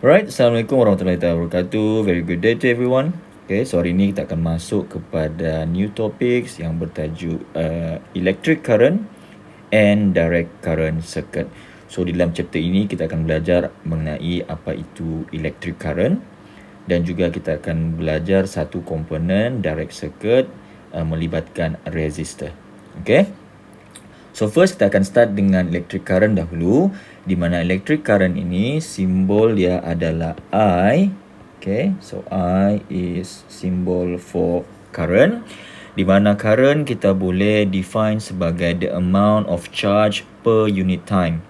Alright, Assalamualaikum warahmatullahi wabarakatuh. Very good day to everyone. Okay, so hari ini kita akan masuk kepada new topics yang bertajuk electric current and direct current circuit. So di dalam chapter ini kita akan belajar mengenai apa itu electric current dan juga kita akan belajar satu komponen direct circuit melibatkan resistor. Okay. So first kita akan start dengan electric current dahulu, di mana electric current ini simbol dia adalah I. Okay, so I is symbol for current, di mana current kita boleh define sebagai the amount of charge per unit time.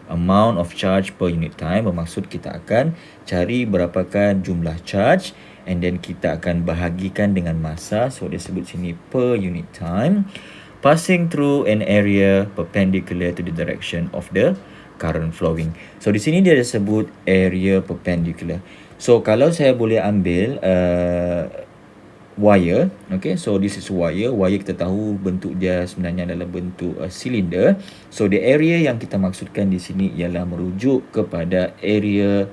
Amount of charge per unit time bermaksud kita akan cari berapakah jumlah charge and then kita akan bahagikan dengan masa, so dia sebut sini per unit time, passing through an area perpendicular to the direction of the current flowing. So di sini dia disebut area perpendicular. So kalau saya boleh ambil wire, okay, so this is wire. Wire kita tahu bentuk dia sebenarnya adalah bentuk cylinder. So the area yang kita maksudkan di sini ialah merujuk kepada area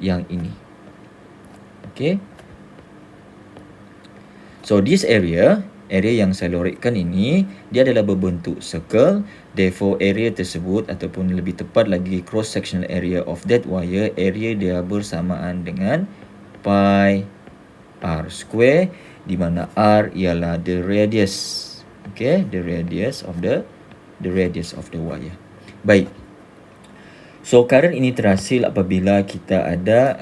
yang ini. Okay. So this area yang saya lorikkan ini, dia adalah berbentuk circle. Therefore, area tersebut ataupun lebih tepat lagi cross sectional area of that wire, area dia bersamaan dengan pi r square, di mana r ialah the radius. Okay, the radius of the wire. Baik. So current ini terhasil apabila kita ada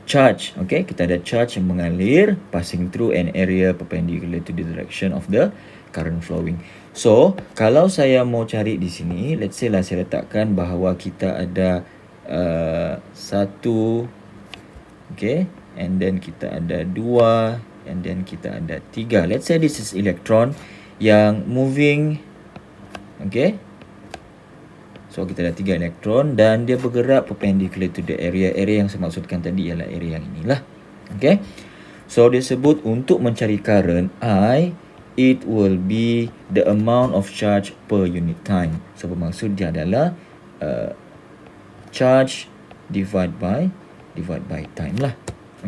charge, okay, kita ada charge yang mengalir passing through an area perpendicular to the direction of the current flowing. So kalau saya mau cari di sini, let's say lah saya letakkan bahawa kita ada satu, okay, and then kita ada dua, and then kita ada tiga. Let's say this is electron yang moving, okay. So kita ada 3 elektron dan dia bergerak perpendicular to the area. Area yang saya maksudkan tadi ialah area yang inilah. Okay. So dia sebut untuk mencari current I, it will be the amount of charge per unit time. So bermaksud dia adalah charge divide by time lah.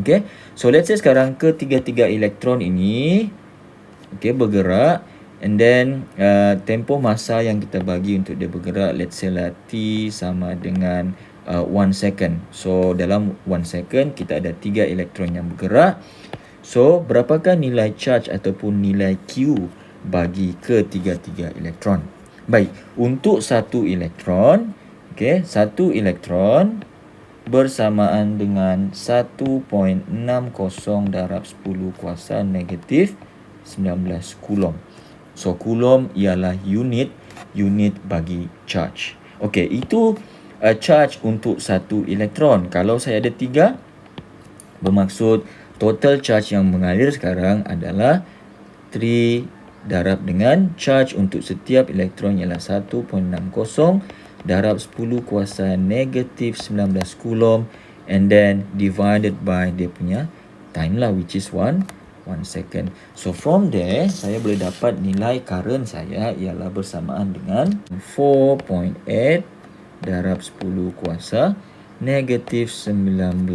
Okay. So let's say sekarang ketiga-tiga elektron ini, okay, bergerak. And then tempoh masa yang kita bagi untuk dia bergerak, let's say lah T sama dengan 1 second. So dalam 1 second kita ada 3 elektron yang bergerak. So berapakah nilai charge ataupun nilai Q bagi ketiga-tiga elektron? Baik, untuk satu elektron, okay, satu elektron bersamaan dengan 1.60 darab 10 kuasa negatif 19 coulomb. So coulomb ialah unit bagi charge. Okey, itu charge untuk satu elektron. Kalau saya ada 3, bermaksud total charge yang mengalir sekarang adalah 3 darab dengan charge untuk setiap elektron ialah 1.60 darab 10 kuasa negatif 19 coulomb, and then divided by dia punya time lah, which is 1 second. So from there saya boleh dapat nilai current saya ialah bersamaan dengan 4.8 darab 10 kuasa negatif 19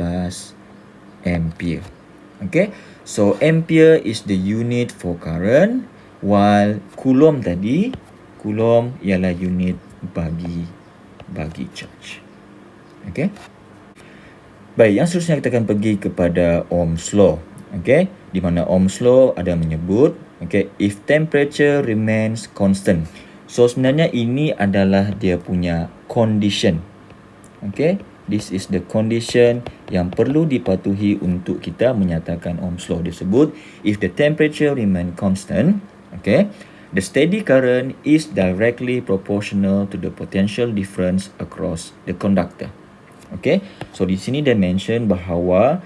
ampere. Okay, so ampere is the unit for current, while coulomb tadi, coulomb ialah unit bagi charge. Okay. Baik, yang seterusnya kita akan pergi kepada Ohm's law. Okay, di mana Ohm's law ada menyebut, okay, if temperature remains constant. So sebenarnya ini adalah dia punya condition. Okay, this is the condition yang perlu dipatuhi untuk kita menyatakan Ohm's law. Disebut if the temperature remain constant, okay, the steady current is directly proportional to the potential difference across the conductor. Okay, so di sini dia mention bahawa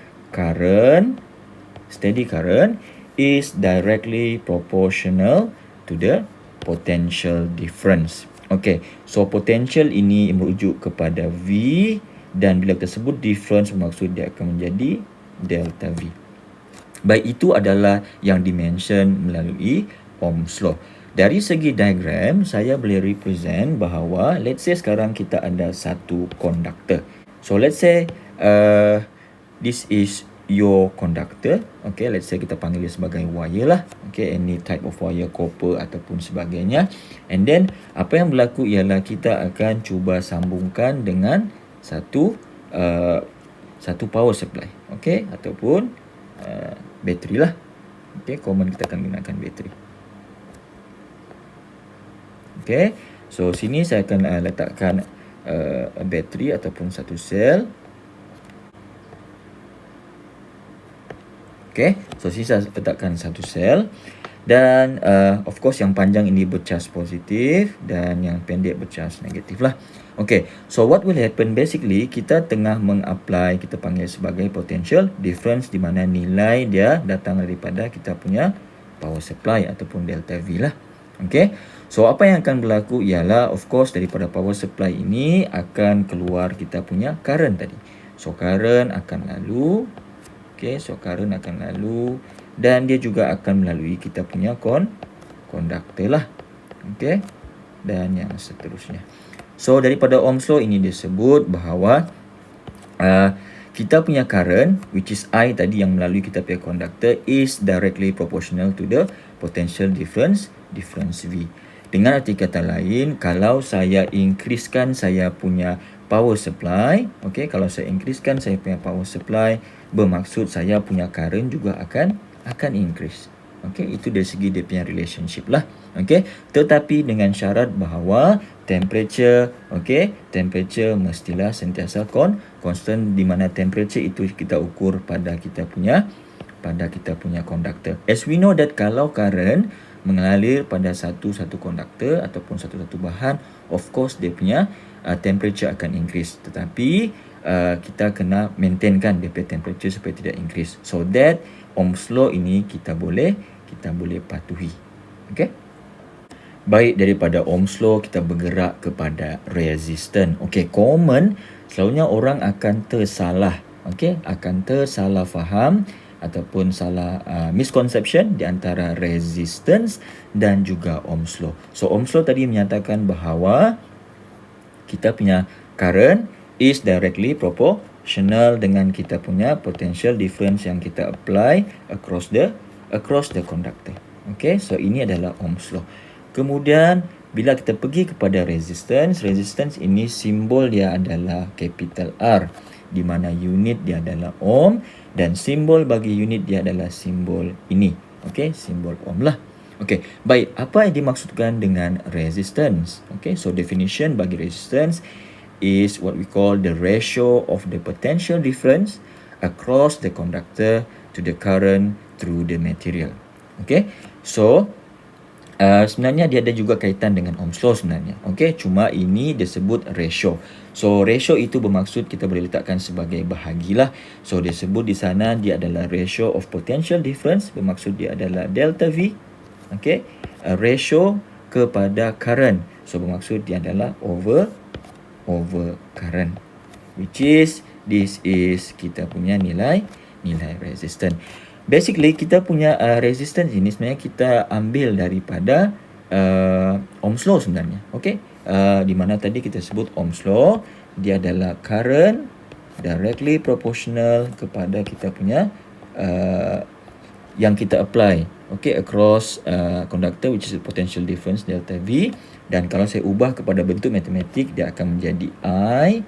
steady current is directly proportional to the potential difference. Okay, so potential ini merujuk kepada V, dan bila kita sebut difference bermaksud dia akan menjadi delta V. Baik, itu adalah yang dimention melalui Ohm's law. Dari segi diagram, saya boleh represent bahawa let's say sekarang kita ada satu conductor. So let's say this is your conductor. Okay, let's say kita panggil dia sebagai wire lah. Okay, any type of wire, copper ataupun sebagainya. And then apa yang berlaku ialah kita akan cuba sambungkan dengan satu power supply. Okay, ataupun bateri lah. Okay, common kita akan gunakan bateri. Okay, so sini saya akan letakkan bateri ataupun satu sel. Okay, so sini saya letakkan satu sel. Dan of course yang panjang ini bercharge positif dan yang pendek bercharge negatif lah. Okay, so what will happen basically, kita tengah mengapply, kita panggil sebagai potential difference, di mana nilai dia datang daripada kita punya power supply ataupun delta V lah. Okay, so apa yang akan berlaku ialah of course daripada power supply ini akan keluar kita punya current tadi. So current akan lalu. Okay, so current akan lalu dan dia juga akan melalui kita punya conductor lah. Okay, dan yang seterusnya. So daripada Ohm's law ini disebut bahawa kita punya current which is I tadi yang melalui kita punya conductor is directly proportional to the potential difference V. Dengan arti kata lain, kalau saya increasekan saya punya power supply, okay, kalau saya increasekan saya punya power supply, bermaksud saya punya current juga akan increase. Okay, itu dari segi dia punya relationship lah. Okay, tetapi dengan syarat bahawa temperature, okay, temperature mestilah sentiasa constant, di mana temperature itu kita ukur pada kita punya conductor. As we know that kalau current mengalir pada satu conductor ataupun satu bahan, of course dia punya temperature akan increase, tetapi kita kena maintainkan dia punya temperature supaya tidak increase. So that Ohm's law ini kita boleh patuhi. Okay, baik, daripada Ohm's law kita bergerak kepada resistance. Okay, common selalunya orang akan tersalah, okay, akan tersalah faham ataupun salah misconception di antara resistance dan juga Ohm's law. So Ohm's law tadi menyatakan bahawa kita punya current is directly proportional dengan kita punya potential difference yang kita apply across the conductor. Okay, so ini adalah Ohm's law. Kemudian bila kita pergi kepada resistance ini simbol dia adalah capital R, di mana unit dia adalah ohm dan simbol bagi unit dia adalah simbol ini. Okay, simbol ohm lah. Okay, baik, apa yang dimaksudkan dengan resistance? Okay, so definition bagi resistance is what we call the ratio of the potential difference across the conductor to the current through the material. Okay, so sebenarnya dia ada juga kaitan dengan Ohm's law sebenarnya. Okay, cuma ini disebut ratio. So ratio itu bermaksud kita boleh letakkan sebagai bahagilah. So dia sebut di sana dia adalah ratio of potential difference, bermaksud dia adalah delta V. Okay, ratio kepada current, so bermaksud dia adalah over current, which is this is kita punya nilai resistance. Basically kita punya resistance ini sebenarnya kita ambil daripada Ohm's law sebenarnya. Okay, di mana tadi kita sebut Ohm's law dia adalah current directly proportional kepada kita punya yang kita apply, okay, across conductor which is potential difference delta V. Dan kalau saya ubah kepada bentuk matematik, dia akan menjadi I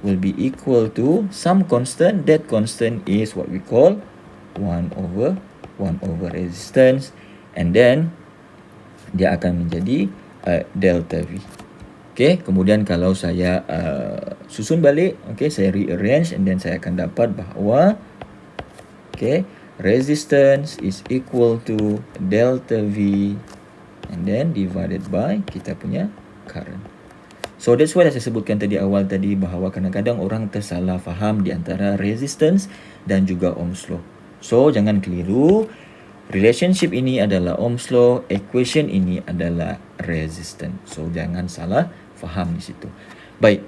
will be equal to some constant. That constant is what we call 1 over resistance, and then dia akan menjadi delta V. Okay, kemudian kalau saya susun balik, okay, saya rearrange, and then saya akan dapat bahawa okay, resistance is equal to delta V and then divided by kita punya current. So that's why saya sebutkan tadi awal tadi bahawa kadang-kadang orang tersalah faham di antara resistance dan juga Ohm's law. So jangan keliru, relationship ini adalah Ohm's law, equation ini adalah resistance. So jangan salah faham di situ. Baik.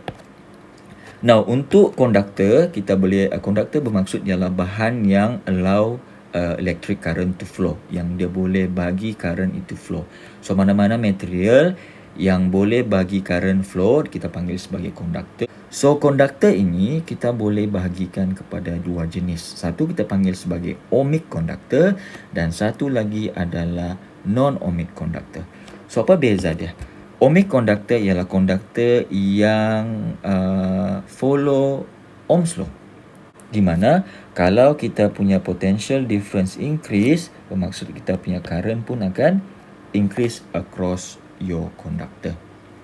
Now untuk conductor, kita boleh conductor bermaksud ialah bahan yang allow electric current to flow, yang dia boleh bagi current itu flow. So mana-mana material yang boleh bagi current flow kita panggil sebagai conductor. So conductor ini kita boleh bahagikan kepada dua jenis. Satu kita panggil sebagai ohmic conductor dan satu lagi adalah non-ohmic conductor. So apa beza dia? Ohmic conductor ialah conductor yang follow Ohm's law, di mana kalau kita punya potential difference increase, bermaksud kita punya current pun akan increase across your conductor.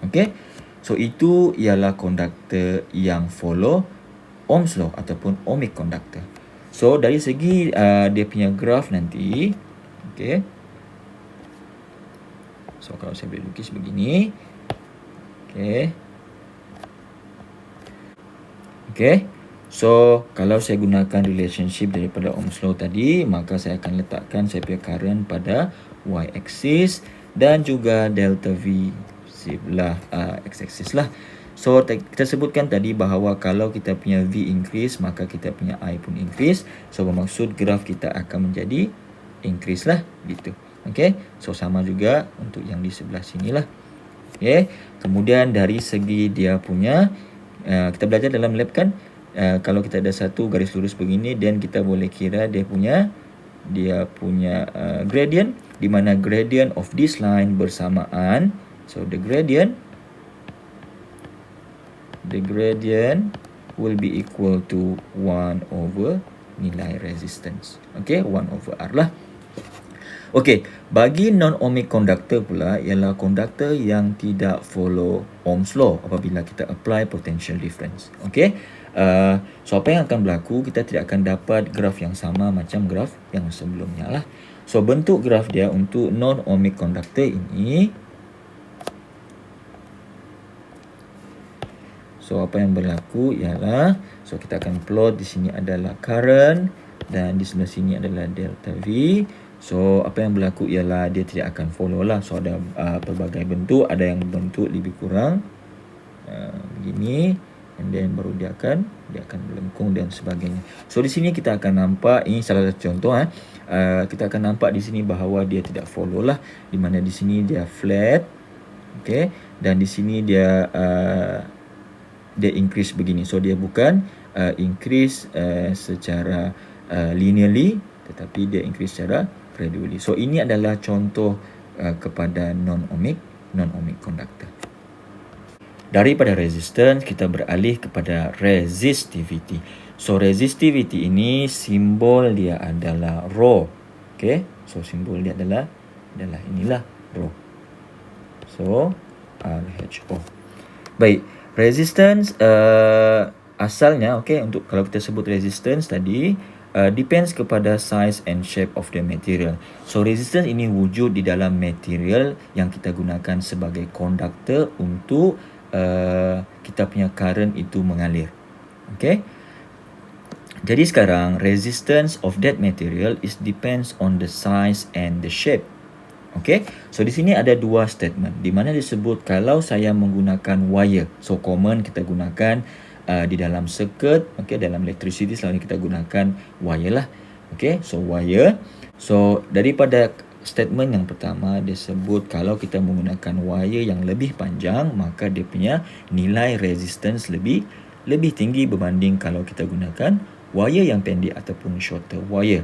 Okay, so itu ialah conductor yang follow Ohm's law ataupun ohmic conductor. So dari segi dia punya graph nanti, okay, so kalau saya boleh lukis begini, okay. Okay, so kalau saya gunakan relationship daripada Ohm's law tadi, maka saya akan letakkan saya punya current pada y-axis dan juga delta V sebelah x-axis lah. So kita sebutkan tadi bahawa kalau kita punya V increase, maka kita punya I pun increase. So bermaksud graf kita akan menjadi increase lah gitu. Okay, so sama juga untuk yang di sebelah sini lah. Okay, kemudian dari segi dia punya kita belajar dalam lab kan, kalau kita ada satu garis lurus begini, dan kita boleh kira dia punya gradient, di mana gradient of this line bersamaan, so the gradient will be equal to 1 over nilai resistance. Okay, 1 over R lah. Okey, bagi non-ohmic conductor pula ialah conductor yang tidak follow Ohm's law apabila kita apply potential difference. Okey, so apa yang akan berlaku, kita tidak akan dapat graf yang sama macam graf yang sebelumnya lah. So bentuk graf dia untuk non-ohmic conductor ini, so apa yang berlaku ialah, so kita akan plot di sini adalah current dan di sebelah sini adalah delta V. So apa yang berlaku ialah dia tidak akan follow lah. So ada pelbagai bentuk, ada yang bentuk lebih kurang begini, and then baru dia akan melengkung dan sebagainya. So di sini kita akan nampak, ini salah satu contoh kita akan nampak di sini bahawa dia tidak follow lah, di mana di sini dia flat, okay, dan di sini dia increase begini. So dia bukan increase secara linearly, tetapi dia increase secara gradually. So ini adalah contoh kepada non-ohmic conductor. Daripada resistance kita beralih kepada resistivity. So resistivity ini simbol dia adalah rho. Okay, so simbol dia adalah inilah rho. So RHO. Baik, resistance asalnya, okay, untuk kalau kita sebut resistance tadi, depends kepada size and shape of the material. So resistance ini wujud di dalam material yang kita gunakan sebagai conductor untuk kita punya current itu mengalir. Okay, jadi sekarang resistance of that material is depends on the size and the shape. Okay, so di sini ada dua statement di mana disebut kalau saya menggunakan wire, so common kita gunakan di dalam circuit, okay, dalam electricity selalu kita gunakan wire lah. Okay, so wire. So daripada statement yang pertama dia sebut kalau kita menggunakan wire yang lebih panjang, maka dia punya nilai resistance lebih tinggi berbanding kalau kita gunakan wire yang pendek ataupun shorter wire.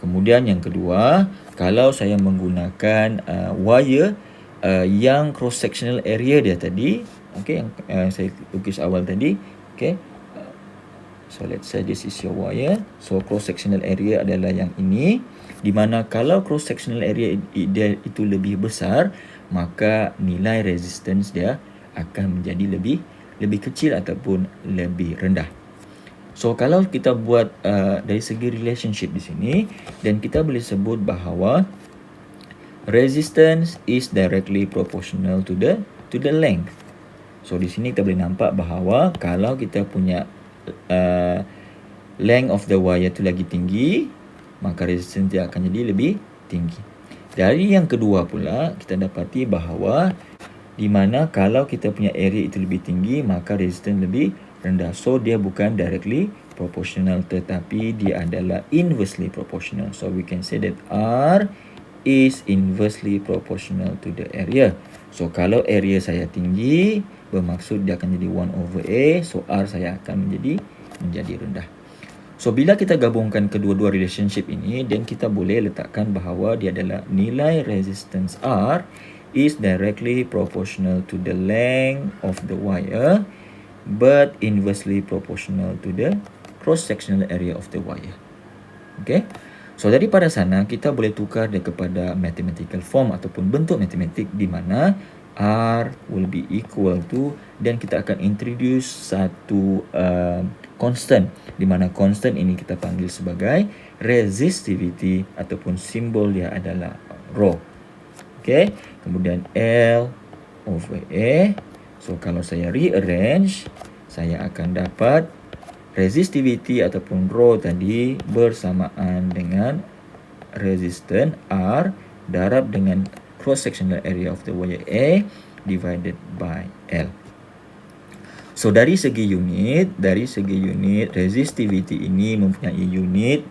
Kemudian yang kedua, kalau saya menggunakan wire yang cross sectional area dia tadi, okay, yang saya lukis awal tadi. Okay, so let's say this is your wire. So cross sectional area adalah yang ini, di mana kalau cross sectional area dia itu lebih besar, maka nilai resistance dia akan menjadi lebih kecil ataupun lebih rendah. So kalau kita buat dari segi relationship di sini, dan kita boleh sebut bahawa resistance is directly proportional to the length. So di sini kita boleh nampak bahawa kalau kita punya length of the wire itu lagi tinggi, maka resistance dia akan jadi lebih tinggi. Dari yang kedua pula, kita dapati bahawa di mana kalau kita punya area itu lebih tinggi, maka resistance lebih rendah. So dia bukan directly proportional, tetapi dia adalah inversely proportional. So we can say that R is inversely proportional to the area. So kalau area saya tinggi, bermaksud dia akan jadi 1/A. So R saya akan menjadi rendah. So bila kita gabungkan kedua-dua relationship ini, then kita boleh letakkan bahawa dia adalah nilai resistance R is directly proportional to the length of the wire but inversely proportional to the cross-sectional area of the wire. Okay? So daripada sana kita boleh tukar dia kepada mathematical form ataupun bentuk matematik di mana R will be equal to, dan kita akan introduce satu constant, di mana constant ini kita panggil sebagai resistivity ataupun simbol dia adalah rho. Okay, kemudian L/A. So kalau saya rearrange, saya akan dapat resistivity ataupun rho tadi bersamaan dengan resistance R darab dengan cross-sectional area of the wire A divided by L. So dari segi unit, resistivity ini mempunyai unit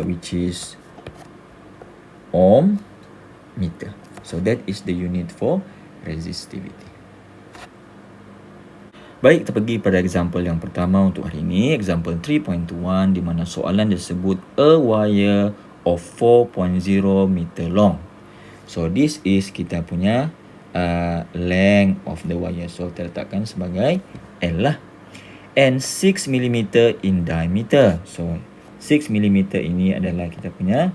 which is ohm meter. So that is the unit for resistivity. Baik, kita pergi pada example yang pertama untuk hari ini, example 3.1, di mana soalan disebut a wire of 4.0 meter long. So this is kita punya length of the wire. So kita letakkan sebagai L lah. And 6 mm in diameter. So 6 mm ini adalah kita punya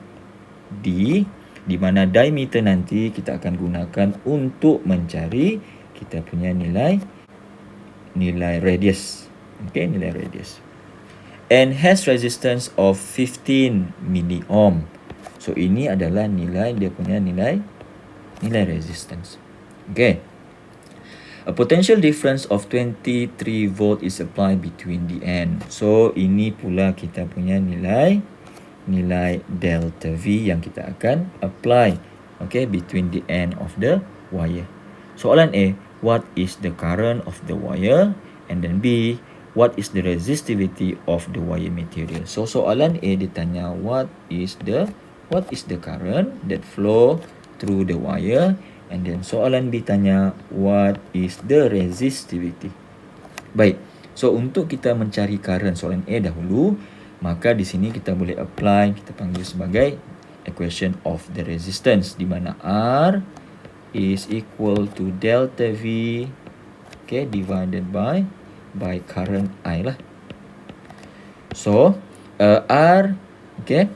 D, di mana diameter nanti kita akan gunakan untuk mencari kita punya nilai radius. Okay, nilai radius. And has resistance of 15 milliohm. So ini adalah dia punya nilai resistance. Okay. A potential difference of 23 volt is applied between the end. So ini pula kita punya nilai delta V yang kita akan apply, okay, between the end of the wire. Soalan A, what is the current of the wire? And then B, what is the resistivity of the wire material? So soalan A ditanya what is the current that flow through the wire, and then soalan B tanya what is the resistivity. Baik, so untuk kita mencari current soalan A dahulu, maka di sini kita boleh apply, kita panggil sebagai equation of the resistance, di mana R is equal to delta V, okay, divided by current I lah. So R, okay,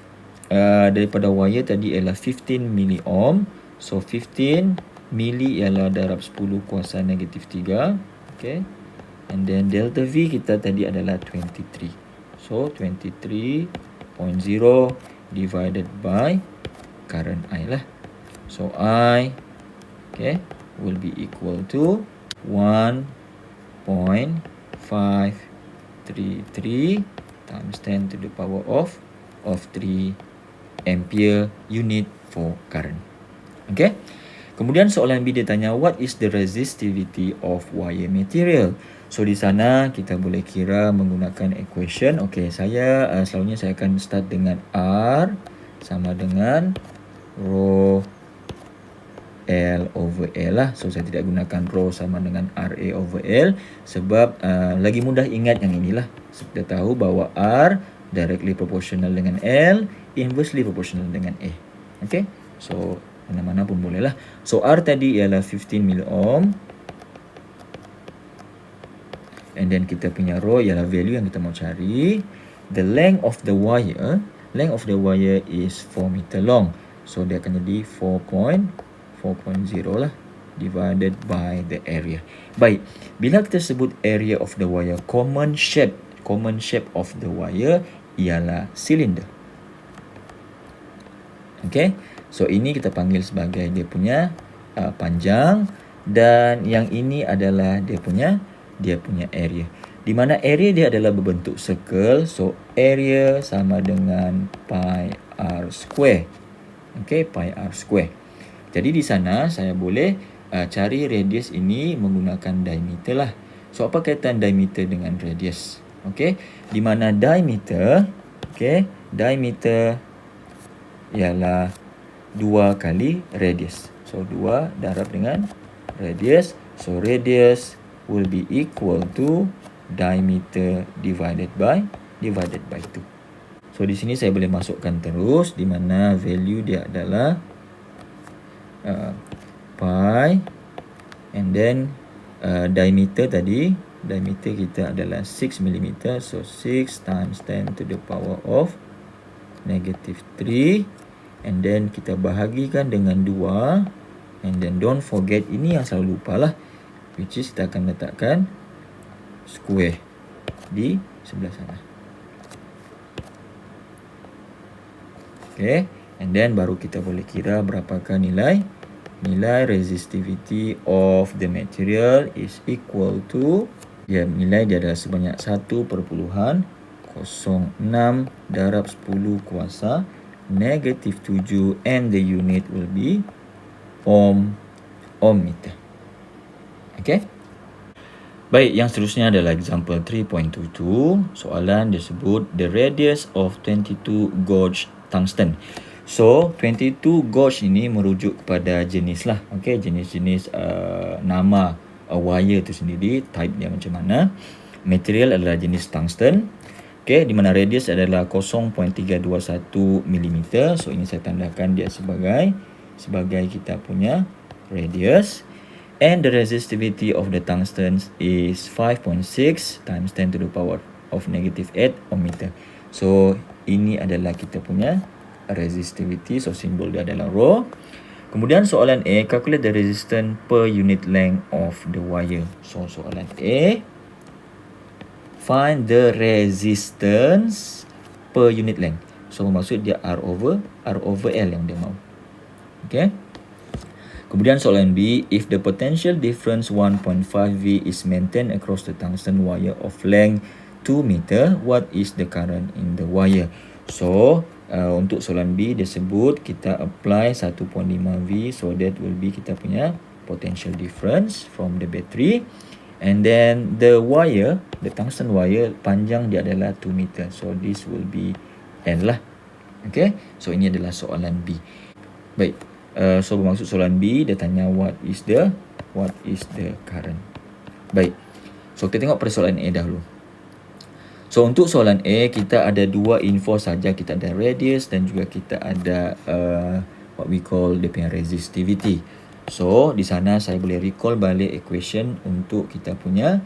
daripada wire tadi ialah 15 milliohm. So 15 milli ialah darab 10 kuasa negatif 3, okay, and then delta V kita tadi adalah 23. So 23.0 divided by current I lah. So I, okay, will be equal to 1.533 times 10 to the power of 3 ampere unit for current. Okay. Kemudian soalan B dia tanya what is the resistivity of wire material. So di sana kita boleh kira menggunakan equation. Okay, selalunya saya akan start dengan R sama dengan rho L over L lah. So saya tidak gunakan rho sama dengan RA over L sebab lagi mudah ingat yang inilah. Kita tahu bahawa R directly proportional dengan L, inversely proportional dengan A. Okay, so mana-mana pun boleh lah. So R tadi ialah 15 milliohm, and then kita punya rho ialah value yang kita mau cari. The length of the wire is 4 meter long. So dia akan jadi 4.0 lah divided by the area. Baik, bila kita sebut area of the wire, common shape of the wire ialah cylinder. Okay, so ini kita panggil sebagai dia punya panjang, dan yang ini adalah dia punya area, di mana area dia adalah berbentuk circle. So area sama dengan pi r square. Okay, pi r square. Jadi di sana saya boleh cari radius ini menggunakan diameter lah. So apa kaitan diameter dengan radius? Okey, di mana diameter, okey, diameter ialah 2 kali radius. So 2 darab dengan radius. So radius will be equal to diameter divided by 2. So di sini saya boleh masukkan terus di mana value dia adalah pi, and then diameter tadi, diameter kita adalah 6 mm. So 6 times 10 to the power of -3, and then kita bahagikan dengan 2, and then don't forget, ini yang selalu lupa lah, which is kita akan letakkan square di sebelah sana. Okay, and then baru kita boleh kira berapakah nilai resistivity of the material is equal to, nilai dia adalah sebanyak 1.06 darab 10 kuasa -7, and the unit will be ohm meter. Okay. Baik, yang seterusnya adalah example 3.22. Soalan disebut the radius of 22 gauge tungsten. So 22 gauge ini merujuk kepada jenis lah. Okay, jenis-jenis nama wire tu sendiri, type dia macam mana. Material adalah jenis tungsten. Okay, di mana radius adalah 0.321 mm. So ini saya tandakan dia sebagai kita punya radius. And the resistivity of the tungsten is 5.6 times 10 to the power of -8 ohm meter. So ini adalah kita punya resistivity. So simbol dia adalah rho. Kemudian soalan A, calculate the resistance per unit length of the wire. So soalan A, find the resistance per unit length. So maksud dia R over L yang dia mau. Okay. Kemudian soalan B, if the potential difference 1.5 V is maintained across the tungsten wire of length 2 meter, what is the current in the wire? So untuk soalan B dia sebut kita apply 1.5 V, so that will be kita punya potential difference from the battery, and then the wire, the tungsten wire, panjang dia adalah 2 meter, so this will be L lah. Okay, so ini adalah soalan B. Baik, so bermaksud soalan B dia tanya what is the current. Baik, so kita tengok pada soalan A dahulu. So untuk soalan A kita ada dua info saja, kita ada radius dan juga kita ada what we call dia punya resistivity. So di sana saya boleh recall balik equation untuk kita punya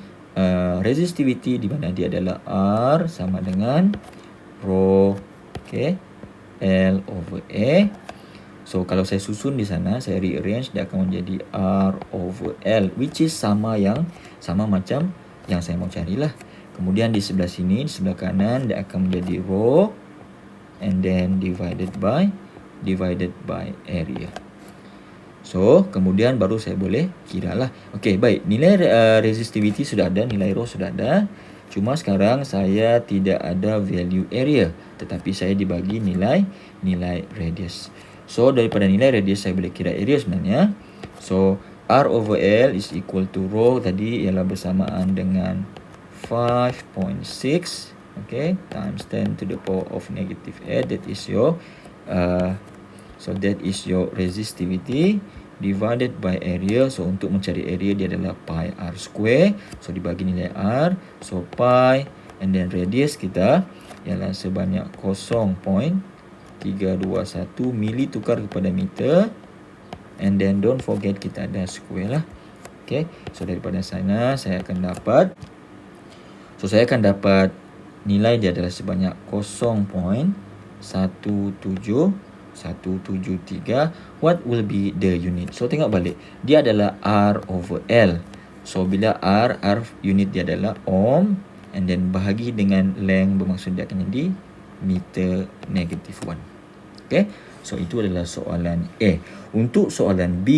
resistivity, di mana dia adalah R sama dengan rho, okay, L over A. So kalau saya susun di sana, saya rearrange, dia akan menjadi R over L, which is sama macam yang saya mau carilah. Kemudian di sebelah sini, di sebelah kanan, dia akan menjadi rho, and then divided by area. So kemudian baru saya boleh kira lah. Okey, baik, nilai resistivity sudah ada, nilai rho sudah ada. Cuma sekarang saya tidak ada value area, tetapi saya dibagi nilai radius. So daripada nilai radius saya boleh kira area sebenarnya. So R over L is equal to rho tadi ialah bersamaan dengan 5.6, okay, times 10 to the power of -8. That is your that is your resistivity divided by area. So untuk mencari area dia adalah pi R square. So dibagi nilai R, so pi, and then radius kita ialah sebanyak 0.321 mili tukar kepada meter, and then don't forget kita ada square lah. Okay, so daripada sana saya akan dapat nilai dia adalah sebanyak 0.17173. What will be the unit? So tengok balik, dia adalah R over L. So bila R unit dia adalah ohm, and then bahagi dengan length, bermaksud dia akan jadi meter -1. Okay, so itu adalah soalan A. Untuk soalan B,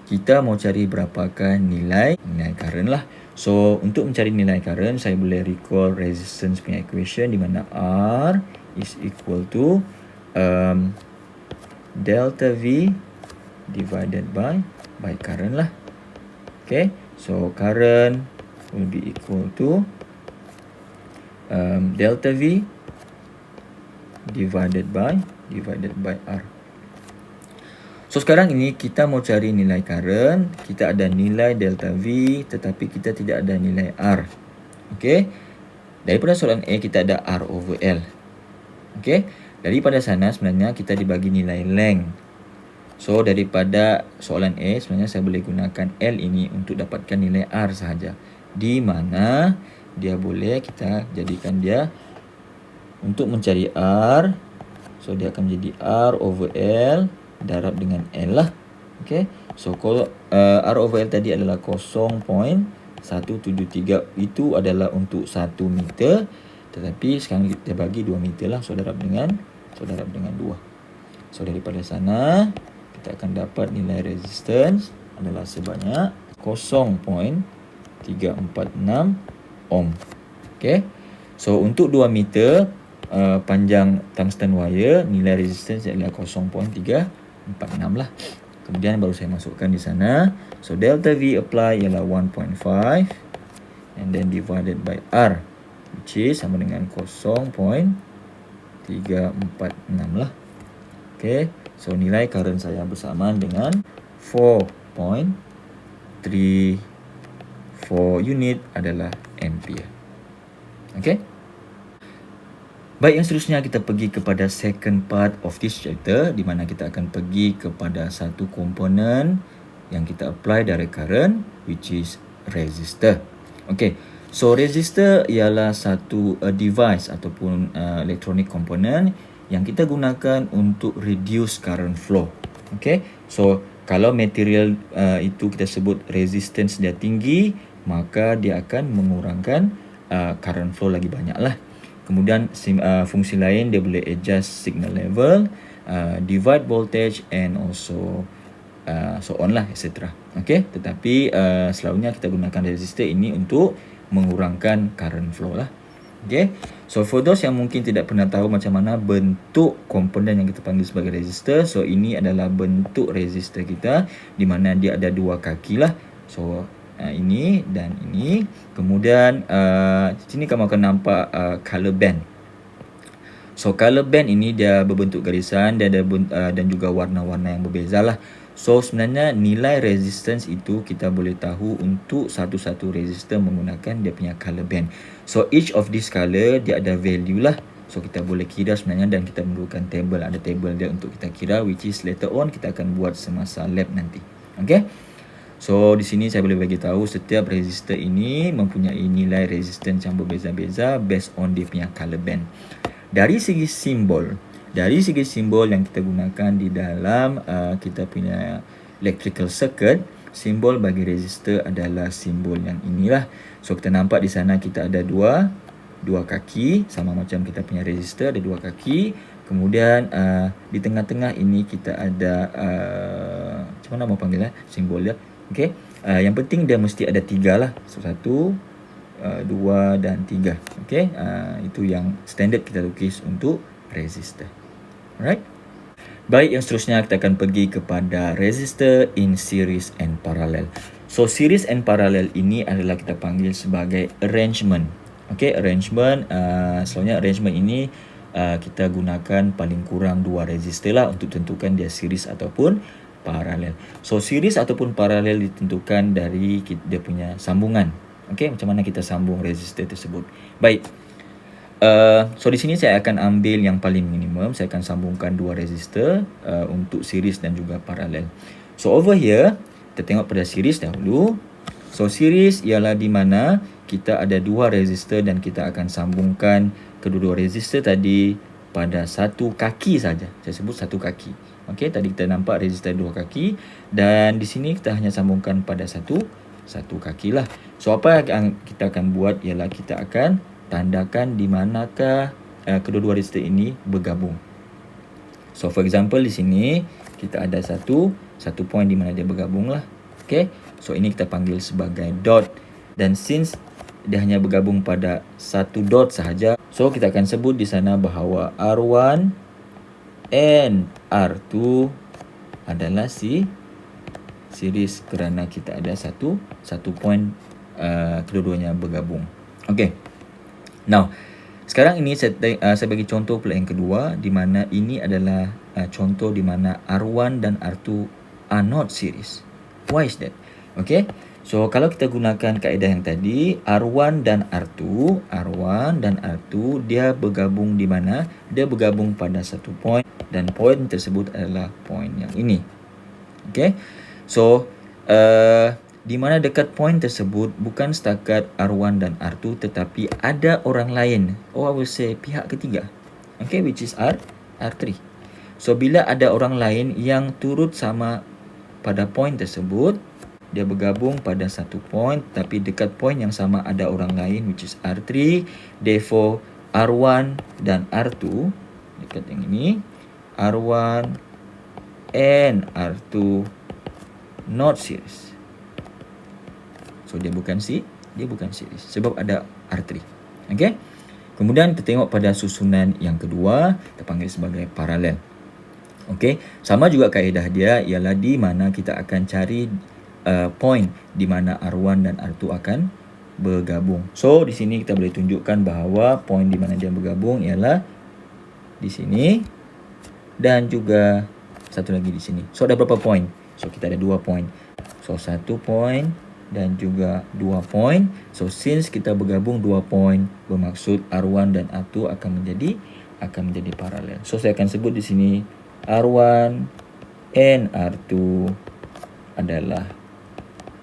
kita mau cari berapakah nilai current lah. So untuk mencari nilai current, saya boleh recall resistance punya equation, di mana R is equal to delta V divided by current lah. Okay, so current will be equal to delta V divided by R. So sekarang ini kita mau cari nilai current, kita ada nilai delta V tetapi kita tidak ada nilai R. Okey. Daripada soalan A kita ada R over L. Okey. Daripada sana sebenarnya kita dibagi nilai length. So daripada soalan A sebenarnya saya boleh gunakan L ini untuk dapatkan nilai R sahaja. Di mana dia boleh kita jadikan dia untuk mencari R. So dia akan menjadi R over L darab dengan L lah. Okay. So kalau R over L tadi adalah 0.173. Itu adalah untuk 1 meter. Tetapi sekarang kita bagi 2 meter lah. So darab dengan 2. So daripada sana kita akan dapat nilai resistance adalah sebanyak 0.346 ohm. Okay. So untuk 2 meter panjang tungsten wire, nilai resistance adalah 0.346 lah. Kemudian baru saya masukkan di sana. So delta V apply ialah 1.5 and then divided by R, which is sama dengan 0.346 lah. Okay. So nilai current saya bersamaan dengan 4.34 unit adalah ampere. Okay. Baik, yang seterusnya kita pergi kepada second part of this chapter, di mana kita akan pergi kepada satu komponen yang kita apply direct current, which is resistor. Okay, so resistor ialah satu device ataupun electronic component yang kita gunakan untuk reduce current flow. Okay, so kalau material itu kita sebut resistance dia tinggi, maka dia akan mengurangkan current flow lagi banyak lah. Kemudian fungsi lain dia boleh adjust signal level, divide voltage and also so on lah, etc. Okay, tetapi selalunya kita gunakan resistor ini untuk mengurangkan current flow lah. Okay, so for those yang mungkin tidak pernah tahu macam mana bentuk komponen yang kita panggil sebagai resistor, so ini adalah bentuk resistor kita di mana dia ada dua kaki lah. So ini dan ini. Kemudian sini kamu akan nampak color band. So color band ini dia berbentuk garisan dan dan juga warna-warna yang berbeza lah. So sebenarnya nilai resistance itu kita boleh tahu untuk satu-satu resistor menggunakan dia punya color band. So each of this color dia ada value lah. So kita boleh kira sebenarnya dan kita memerlukan table. Ada table dia untuk kita kira, which is later on kita akan buat semasa lab nanti. Okay. So di sini saya boleh bagi tahu setiap resistor ini mempunyai nilai resistance yang berbeza-beza based on dia punya color band. Dari segi simbol yang kita gunakan di dalam kita punya electrical circuit, simbol bagi resistor adalah simbol yang inilah. So kita nampak di sana kita ada dua kaki, sama macam kita punya resistor ada dua kaki. Kemudian di tengah-tengah ini kita ada macam mana mau panggil simbol dia. Okay. Yang penting dia mesti ada 3 lah. So 1, 2 dan 3. Okay. Itu yang standard kita lukis untuk resistor. Alright. Baik, yang seterusnya kita akan pergi kepada resistor in series and parallel. So series and parallel ini adalah kita panggil sebagai arrangement. Okay, arrangement. Selalunya arrangement ini kita gunakan paling kurang 2 resistor lah untuk tentukan dia series ataupun paralel. So series ataupun paralel ditentukan dari dia punya sambungan. Okey, macam mana kita sambung resistor tersebut. Baik. So di sini saya akan ambil yang paling minimum. Saya akan sambungkan 2 resistor untuk series dan juga paralel. So over here kita tengok pada series dahulu. So series ialah di mana kita ada 2 resistor dan kita akan sambungkan kedua-dua resistor tadi pada satu kaki saja. Saya sebut satu kaki. Okey, tadi kita nampak resistor 2 kaki dan di sini kita hanya sambungkan pada satu kaki lah. So apa yang kita akan buat ialah kita akan tandakan di manakah kedua-dua resistor ini bergabung. So for example di sini kita ada satu point di mana dia bergabung lah. Okey. So ini kita panggil sebagai dot dan since dia hanya bergabung pada satu dot sahaja, so kita akan sebut di sana bahawa R1 and R2 adalah series kerana kita ada satu point kedua-duanya bergabung. Okay. Now, sekarang ini saya bagi contoh pula yang kedua, di mana ini adalah contoh di mana R1 dan R2 are not series. Why is that? Okay. So, kalau kita gunakan kaedah yang tadi, R1 dan R2 dia bergabung di mana? Dia bergabung pada satu point dan point tersebut adalah point yang ini. Okay. So, di mana dekat point tersebut bukan setakat R1 dan R2 tetapi ada orang lain. I will say pihak ketiga. Okay, which is R3. So, bila ada orang lain yang turut sama pada point tersebut, dia bergabung pada satu point tapi dekat point yang sama ada orang lain which is R3. Therefore, R1 dan R2 dekat yang ini, R1 and R2 not series. So dia bukan series sebab ada R3. Okey. Kemudian kita tengok pada susunan yang kedua, kita panggil sebagai paralel. Okey, sama juga kaedah dia ialah di mana kita akan cari point di mana R1 dan R2 akan bergabung. So di sini kita boleh tunjukkan bahawa point di mana dia bergabung ialah di sini dan juga satu lagi di sini. So ada berapa point? So kita ada 2 point. So 1 point dan juga 2 point. So since kita bergabung 2 point, bermaksud R1 dan R2 akan menjadi paralel. So saya akan sebut di sini R1 and R2 adalah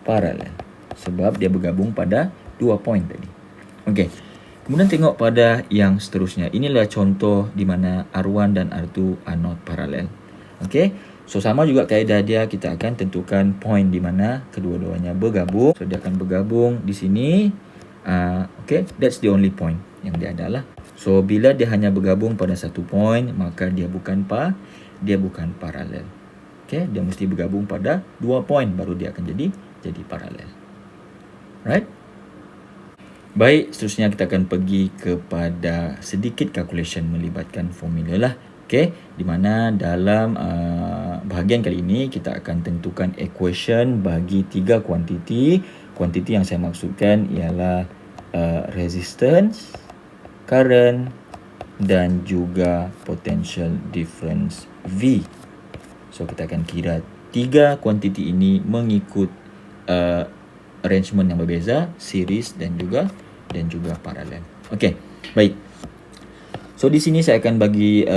paralel sebab dia bergabung pada 2 point tadi. Okey. Kemudian tengok pada yang seterusnya. Inilah contoh di mana R1 dan R2 are not parallel. Okey. So sama juga kaedah dia, kita akan tentukan point di mana kedua-duanya bergabung. So dia akan bergabung di sini. Okay, that's the only point yang dia ada lah. So bila dia hanya bergabung pada satu point, maka dia bukan paralel. Okay, dia mesti bergabung pada 2 point baru dia akan jadi paralel. Right? Baik, seterusnya kita akan pergi kepada sedikit calculation melibatkan formula lah. Okay, di mana dalam bahagian kali ini kita akan tentukan equation bagi 3 kuantiti. Kuantiti yang saya maksudkan ialah resistance, current dan juga potential difference V. So kita akan kira 3 kuantiti ini mengikut arrangement yang berbeza, series dan juga paralel. Okey, baik. So di sini saya akan bagi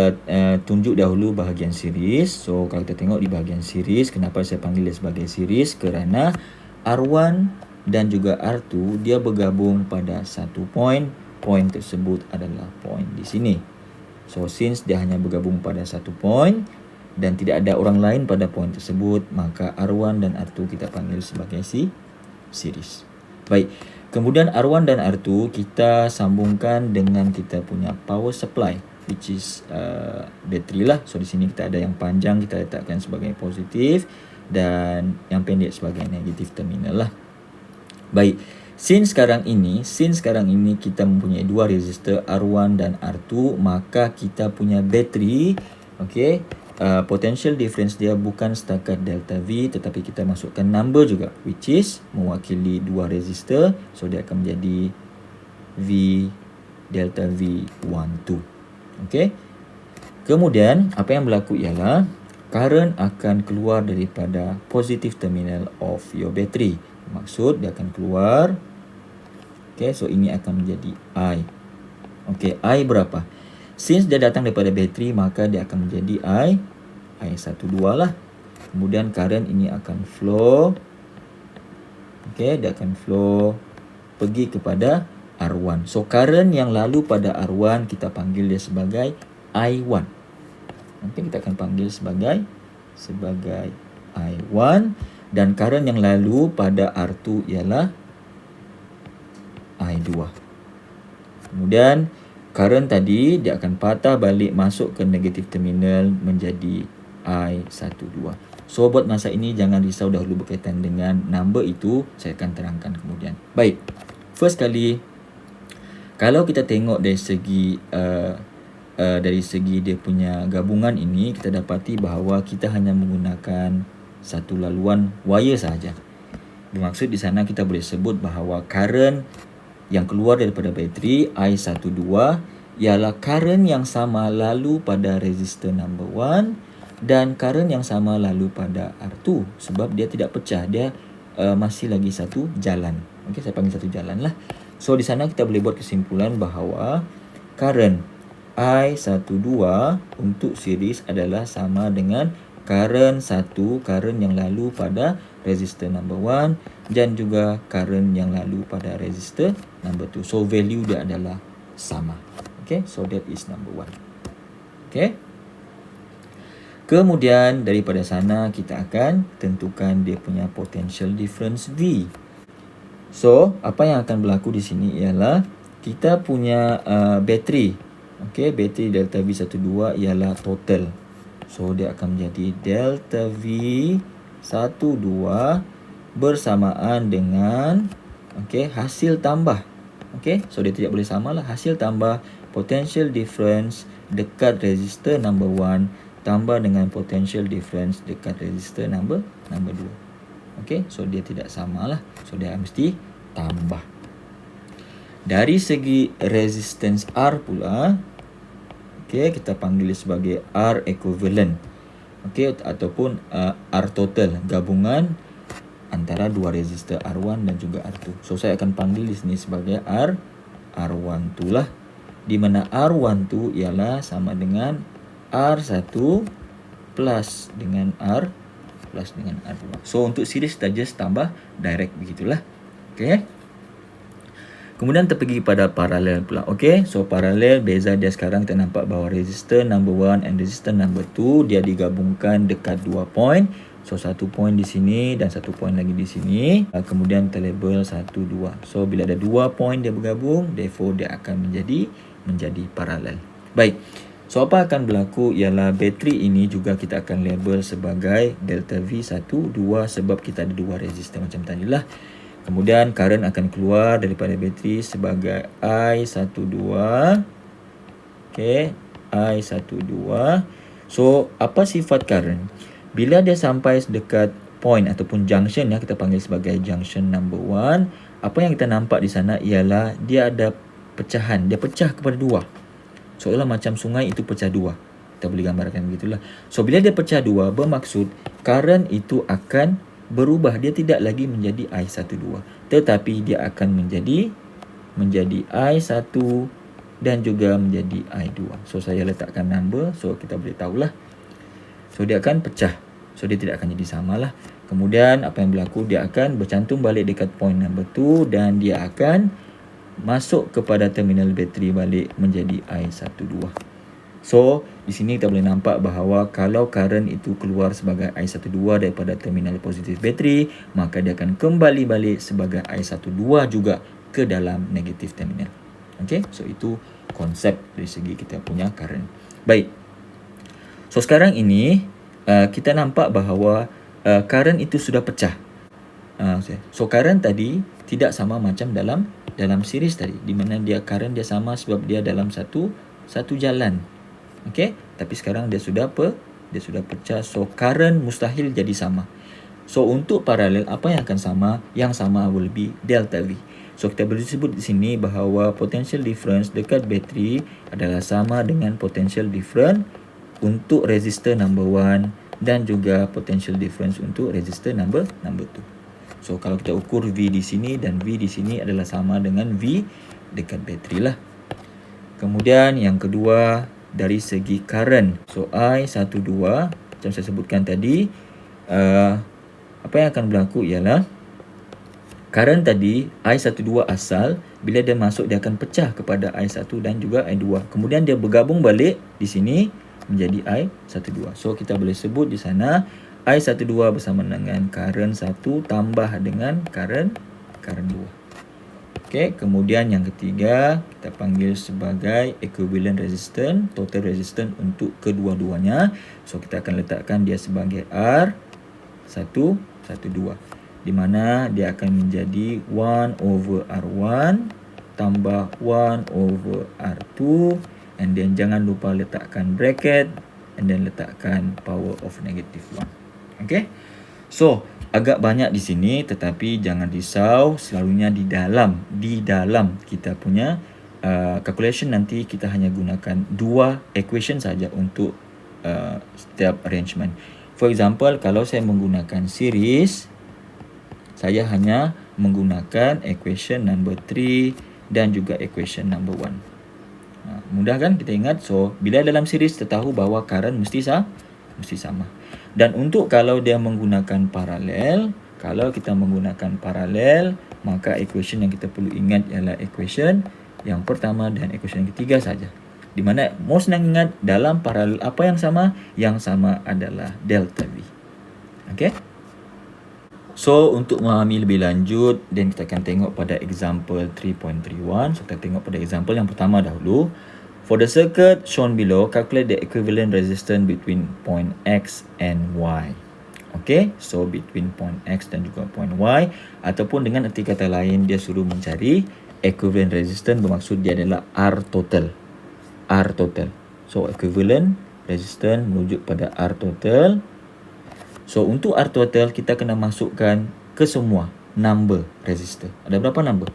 tunjuk dahulu bahagian series. So kalau kita tengok di bahagian series, kenapa saya panggil dia sebagai series? Kerana R1 dan juga R2 dia bergabung pada satu point. Point tersebut adalah point di sini. So since dia hanya bergabung pada satu point dan tidak ada orang lain pada point tersebut, maka R1 dan R2 kita panggil sebagai series. Baik. Kemudian R1 dan R2 kita sambungkan dengan kita punya power supply, which is bateri lah. So di sini kita ada yang panjang kita letakkan sebagai positif dan yang pendek sebagai negatif terminal lah. Baik. Since sekarang ini kita mempunyai 2 resistor R1 dan R2, maka kita punya bateri, okey, potential difference dia bukan setakat delta V tetapi kita masukkan number juga which is mewakili 2 resistor. So dia akan menjadi V delta V12. Okey. Kemudian apa yang berlaku ialah current akan keluar daripada positive terminal of your battery. Maksud dia akan keluar. Okey, so ini akan menjadi I. Okey, I berapa? Since dia datang daripada bateri, maka dia akan menjadi I12 lah. Kemudian current ini akan flow. Okey, dia akan flow pergi kepada R1. So current yang lalu pada R1 kita panggil dia sebagai I1. Okey, kita akan panggil sebagai I1 dan current yang lalu pada R2 ialah I2. Kemudian current tadi dia akan patah balik masuk ke negatif terminal menjadi I12. So buat masa ini jangan risau dahulu berkaitan dengan number itu, saya akan terangkan kemudian. Baik. First kali kalau kita tengok dari segi dia punya gabungan ini, kita dapati bahawa kita hanya menggunakan satu laluan wire sahaja. Bermaksud di sana kita boleh sebut bahawa current yang keluar daripada bateri I12 ialah current yang sama lalu pada resistor number 1 dan current yang sama lalu pada R2 sebab dia tidak pecah, dia masih lagi satu jalan. Okey, saya panggil satu jalan lah. So di sana kita boleh buat kesimpulan bahawa current I12 untuk series adalah sama dengan current yang lalu pada resistor number 1 dan juga current yang lalu pada resistor number 2. So value dia adalah sama. Okay, so that is number 1. Okay. Kemudian daripada sana kita akan tentukan dia punya potential difference V. So apa yang akan berlaku di sini ialah kita punya bateri. Okay, bateri delta V12 ialah total. So dia akan menjadi delta V12 bersamaan dengan hasil tambah. So dia tidak boleh samalah, hasil tambah potential difference dekat resistor number 1 tambah dengan potential difference dekat resistor number 2. So dia tidak samalah. So dia mesti tambah. Dari segi resistance R pula, kita panggil sebagai R equivalent. Ataupun R total, gabungan antara dua resistor R1 dan juga R2. So saya akan panggil di sini sebagai R12 lah, di mana R12 ialah sama dengan R1 plus dengan R2. So untuk series kita just tambah direct begitulah. Kemudian kita pergi pada paralel pula. So paralel beza dia sekarang kita nampak bahawa resistor number 1 and resistor number 2 dia digabungkan dekat 2 point. So 1 point di sini dan 1 point lagi di sini. Kemudian kita label 1 2. So bila ada 2 point dia bergabung, therefore dia akan menjadi paralel. Baik. So apa akan berlaku ialah bateri ini juga kita akan label sebagai delta V12 sebab kita ada dua resistor macam tadilah. Kemudian current akan keluar daripada bateri sebagai I12. I12. So apa sifat current? Bila dia sampai dekat point ataupun junction, kita panggil sebagai junction number 1, apa yang kita nampak di sana ialah dia ada pecahan, dia pecah kepada dua. Seolah macam sungai itu pecah dua. Kita boleh gambarkan begitulah. So bila dia pecah dua, bermaksud current itu akan berubah, dia tidak lagi menjadi I12 tetapi dia akan menjadi I1 dan juga menjadi I2. So saya letakkan number, so kita boleh tahulah. So dia akan pecah, so dia tidak akan jadi samalah. Kemudian apa yang berlaku, dia akan bercantum balik dekat point number 2 dan dia akan masuk kepada terminal bateri balik menjadi I12. So di sini kita boleh nampak bahawa kalau current itu keluar sebagai I12 daripada terminal positif bateri, maka dia akan kembali balik sebagai I12 juga ke dalam negatif terminal. So itu konsep dari segi kita punya current. Baik. So sekarang ini kita nampak bahawa current itu sudah pecah. So current tadi tidak sama macam dalam series tadi, di mana current dia sama sebab dia dalam satu jalan. Tapi sekarang dia sudah pecah. So current mustahil jadi sama. So untuk paralel apa yang akan sama? Yang sama will be delta V. So kita boleh sebut di sini bahawa potential difference dekat bateri adalah sama dengan potential difference untuk resistor number 1 dan juga potential difference untuk resistor number 2. So kalau kita ukur V di sini dan V di sini adalah sama dengan V dekat bateri lah. Kemudian yang kedua, dari segi current. So I12 macam saya sebutkan tadi, apa yang akan berlaku ialah current tadi I12 asal, bila dia masuk dia akan pecah kepada I1 dan juga I2. Kemudian dia bergabung balik di sini menjadi I12. So kita boleh sebut di sana I12 bersama dengan current 1 tambah dengan current 2. Kemudian yang ketiga kita panggil sebagai equivalent resistance, total resistance untuk kedua-duanya. So kita akan letakkan dia sebagai R112, di mana dia akan menjadi 1 over R1 tambah 1 over R2, and then jangan lupa letakkan bracket and then letakkan power of negative 1. So, agak banyak di sini, tetapi jangan risau, selalunya di dalam kita punya calculation nanti kita hanya gunakan 2 equation saja untuk setiap arrangement. For example, kalau saya menggunakan series, saya hanya menggunakan equation number 3 dan juga equation number 1. Mudah kan kita ingat? So, bila dalam series kita tahu bahawa current mesti sama. Dan untuk kalau dia menggunakan paralel, kalau kita menggunakan paralel, maka equation yang kita perlu ingat ialah equation yang pertama dan equation yang ketiga saja. Di mana most senang ingat dalam paralel apa yang sama? Yang sama adalah delta V. Okay? So, untuk memahami lebih lanjut, dan kita akan tengok pada example 3.31. So, kita tengok pada example yang pertama dahulu. For the circuit shown below, calculate the equivalent resistance between point X and Y. Okay, so between point X dan juga point Y. Ataupun dengan erti kata lain, dia suruh mencari equivalent resistance, bermaksud dia adalah R total. R total. So, equivalent resistance merujuk pada R total. So, untuk R total, kita kena masukkan ke semua number resistor. Ada berapa number?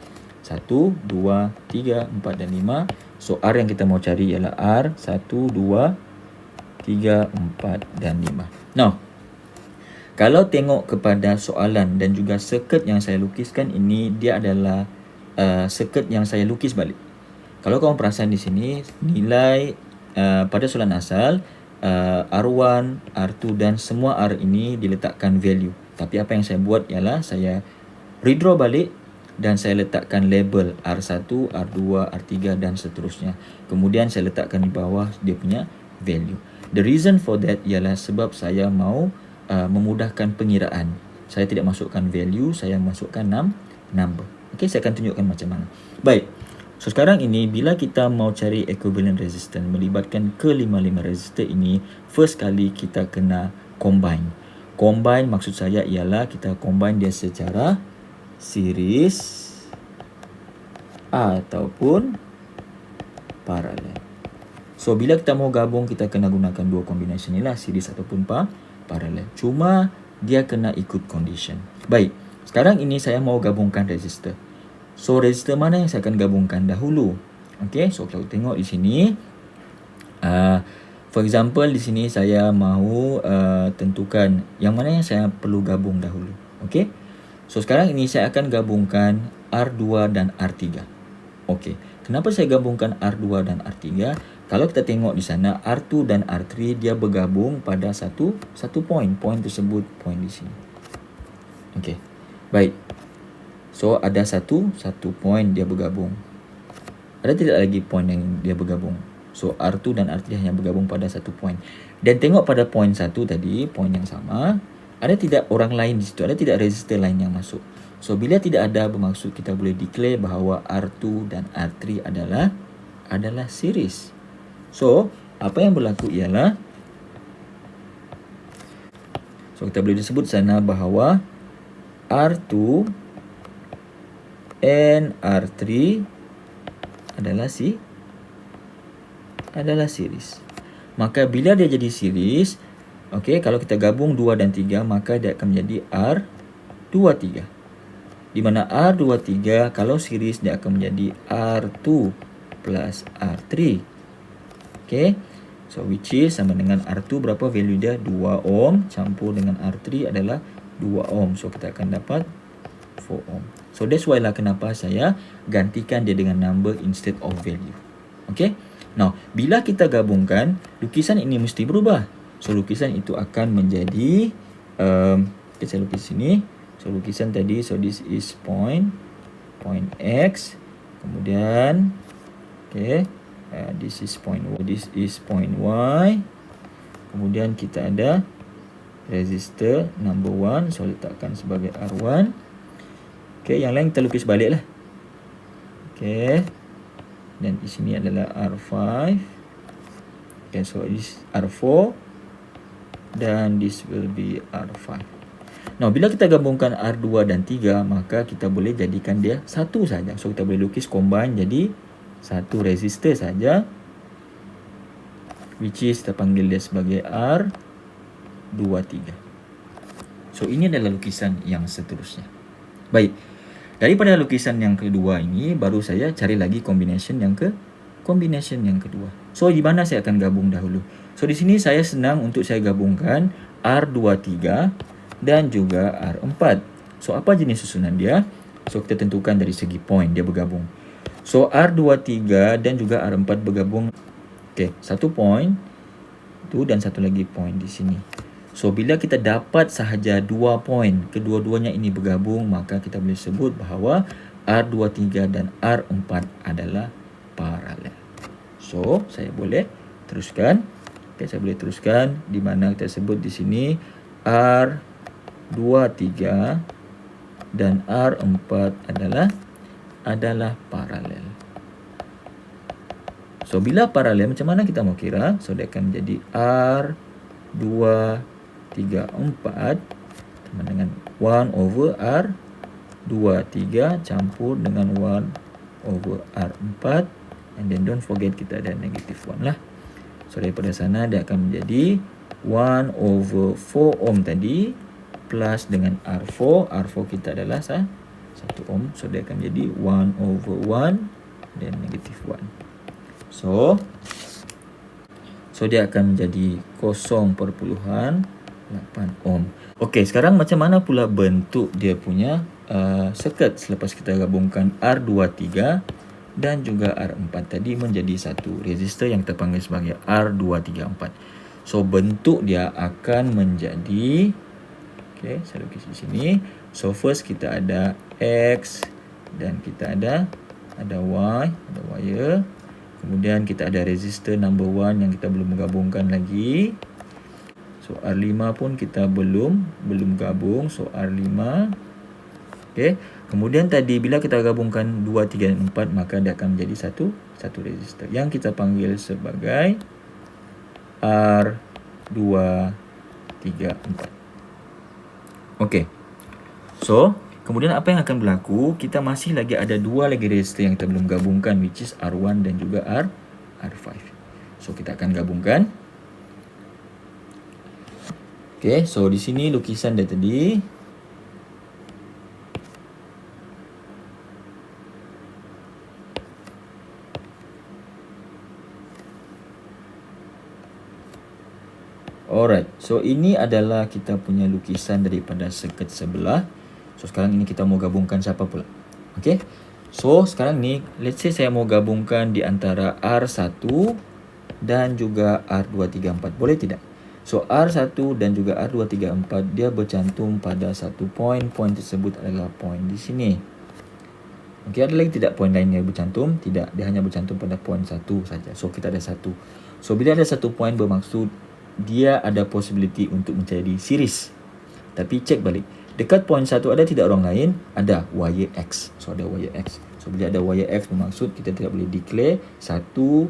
1, 2, 3, 4 dan 5. So, R yang kita mau cari ialah R 1, 2, 3, 4 dan 5. Now, kalau tengok kepada soalan dan juga circuit yang saya lukiskan ini, dia adalah circuit yang saya lukis balik. Kalau kamu perasan di sini, nilai pada soalan asal, R1, R2 dan semua R ini diletakkan value. Tapi apa yang saya buat ialah saya redraw balik dan saya letakkan label R1, R2, R3 dan seterusnya. Kemudian saya letakkan di bawah dia punya value. The reason for that ialah sebab saya mau memudahkan pengiraan. Saya tidak masukkan value, saya masukkan number. Okey, saya akan tunjukkan macam mana. Baik. So, sekarang ini bila kita mau cari equivalent resistance melibatkan ke-5 resistor ini, first kali kita kena combine. Combine maksud saya ialah kita combine dia secara series ataupun paralel. So, bila kita mau gabung, kita kena gunakan dua kombinasi ni lah, series ataupun paralel. Cuma dia kena ikut condition. Baik, sekarang ini saya mau gabungkan resistor. So, resistor mana yang saya akan gabungkan dahulu? Okay, so kalau tengok di sini, for example di sini saya mahu tentukan yang mana yang saya perlu gabung dahulu. Okay, so sekarang ini saya akan gabungkan R2 dan R3. Okay, kenapa saya gabungkan R2 dan R3? Kalau kita tengok di sana, R2 dan R3 dia bergabung pada satu point. Point tersebut point di sini. Okay, baik. So, ada satu point dia bergabung. Ada tidak lagi point yang dia bergabung? So, R2 dan R3 hanya bergabung pada satu point. Dan tengok pada point 1 tadi, point yang sama. Ada tidak orang lain di situ? Ada tidak resistor lain yang masuk? So, bila tidak ada, bermaksud kita boleh declare bahawa R2 dan R3 adalah series. So, apa yang berlaku ialah, so kita boleh disebut sana bahawa R2 and R3 adalah series. Maka bila dia jadi series, okey, kalau kita gabung 2 dan 3, maka dia akan menjadi R23. Di mana R23 kalau series dia akan menjadi R2 plus R3. Okey. So which is sama dengan R2 berapa value dia? 2 ohm campur dengan R3 adalah 2 ohm. So kita akan dapat 4 ohm. So that's why lah kenapa saya gantikan dia dengan number instead of value. Okay. Now, bila kita gabungkan, lukisan ini mesti berubah. So lukisan itu akan menjadi, okay, saya lukis sini. So lukisan tadi, so this is point X. Kemudian, okay, this is point Y. Kemudian kita ada resistor number 1. So letakkan sebagai R1. Okay, yang lain kita lukis balik lah. Okay. Dan di sini adalah R5. Okay, so this R4. Dan this will be R5. Now, bila kita gabungkan R2 dan 3, maka kita boleh jadikan dia satu saja. So, kita boleh lukis combine jadi satu resistor saja. Which is kita panggil dia sebagai R23. So ini adalah lukisan yang seterusnya. Baik. Daripada lukisan yang kedua ini, baru saya cari lagi combination yang kedua. So di mana saya akan gabung dahulu? So di sini saya senang untuk saya gabungkan R23 dan juga R4. So apa jenis susunan dia? So kita tentukan dari segi point dia bergabung. So R23 dan juga R4 bergabung. Okey, satu point tu dan satu lagi point di sini. So bila kita dapat sahaja 2 point, kedua-duanya ini bergabung, maka kita boleh sebut bahawa R23 dan R4 adalah paralel. So saya boleh teruskan. Okay, saya boleh teruskan di mana kita sebut di sini R23 dan R4 adalah paralel. So bila paralel, macam mana kita mau kira? So dia akan menjadi R2 3 4 sama dengan 1 over R2 3 campur dengan 1 over R4, and then don't forget kita ada negative 1 lah. So daripada sana dia akan menjadi 1 over 4 ohm tadi plus dengan R4. R4 kita adalah 1 ohm. So dia akan menjadi 1 over 1 dan negative 1. So dia akan menjadi 0.8 ohm. Okey, sekarang macam mana pula bentuk dia punya circuit selepas kita gabungkan R23 dan juga R4 tadi menjadi satu resistor yang kita panggil sebagai R234. So bentuk dia akan menjadi, okey, saya lukis di sini. So first kita ada X dan kita ada Y, ada wire. Kemudian kita ada resistor number 1 yang kita belum gabungkan lagi. So R5 pun kita belum gabung. So R5. Okey. Kemudian tadi bila kita gabungkan 2, 3 dan 4, maka dia akan menjadi satu resistor yang kita panggil sebagai R2, 3, 4. Okey. So kemudian apa yang akan berlaku? Kita masih lagi ada 2 lagi resistor yang kita belum gabungkan, which is R1 dan juga R5. So kita akan gabungkan. Okay, so di sini lukisan dia tadi. Alright, so ini adalah kita punya lukisan daripada circuit sebelah. So sekarang ini kita mau gabungkan siapa pula? Okay, so sekarang ni let's say saya mau gabungkan di antara R1 dan juga R234. Boleh tidak? So R1 dan juga R234 dia bercantum pada satu point. Point tersebut adalah point di sini. Okey, ada lagi tidak point lain yang bercantum? Tidak, dia hanya bercantum pada point 1 saja. So kita ada 1. So bila ada 1 point bermaksud dia ada possibility untuk menjadi series. Tapi cek balik. Dekat point 1 ada tidak orang lain? Ada wire X. So ada wire X. So bila ada wire X bermaksud kita tidak boleh declare 1, 2,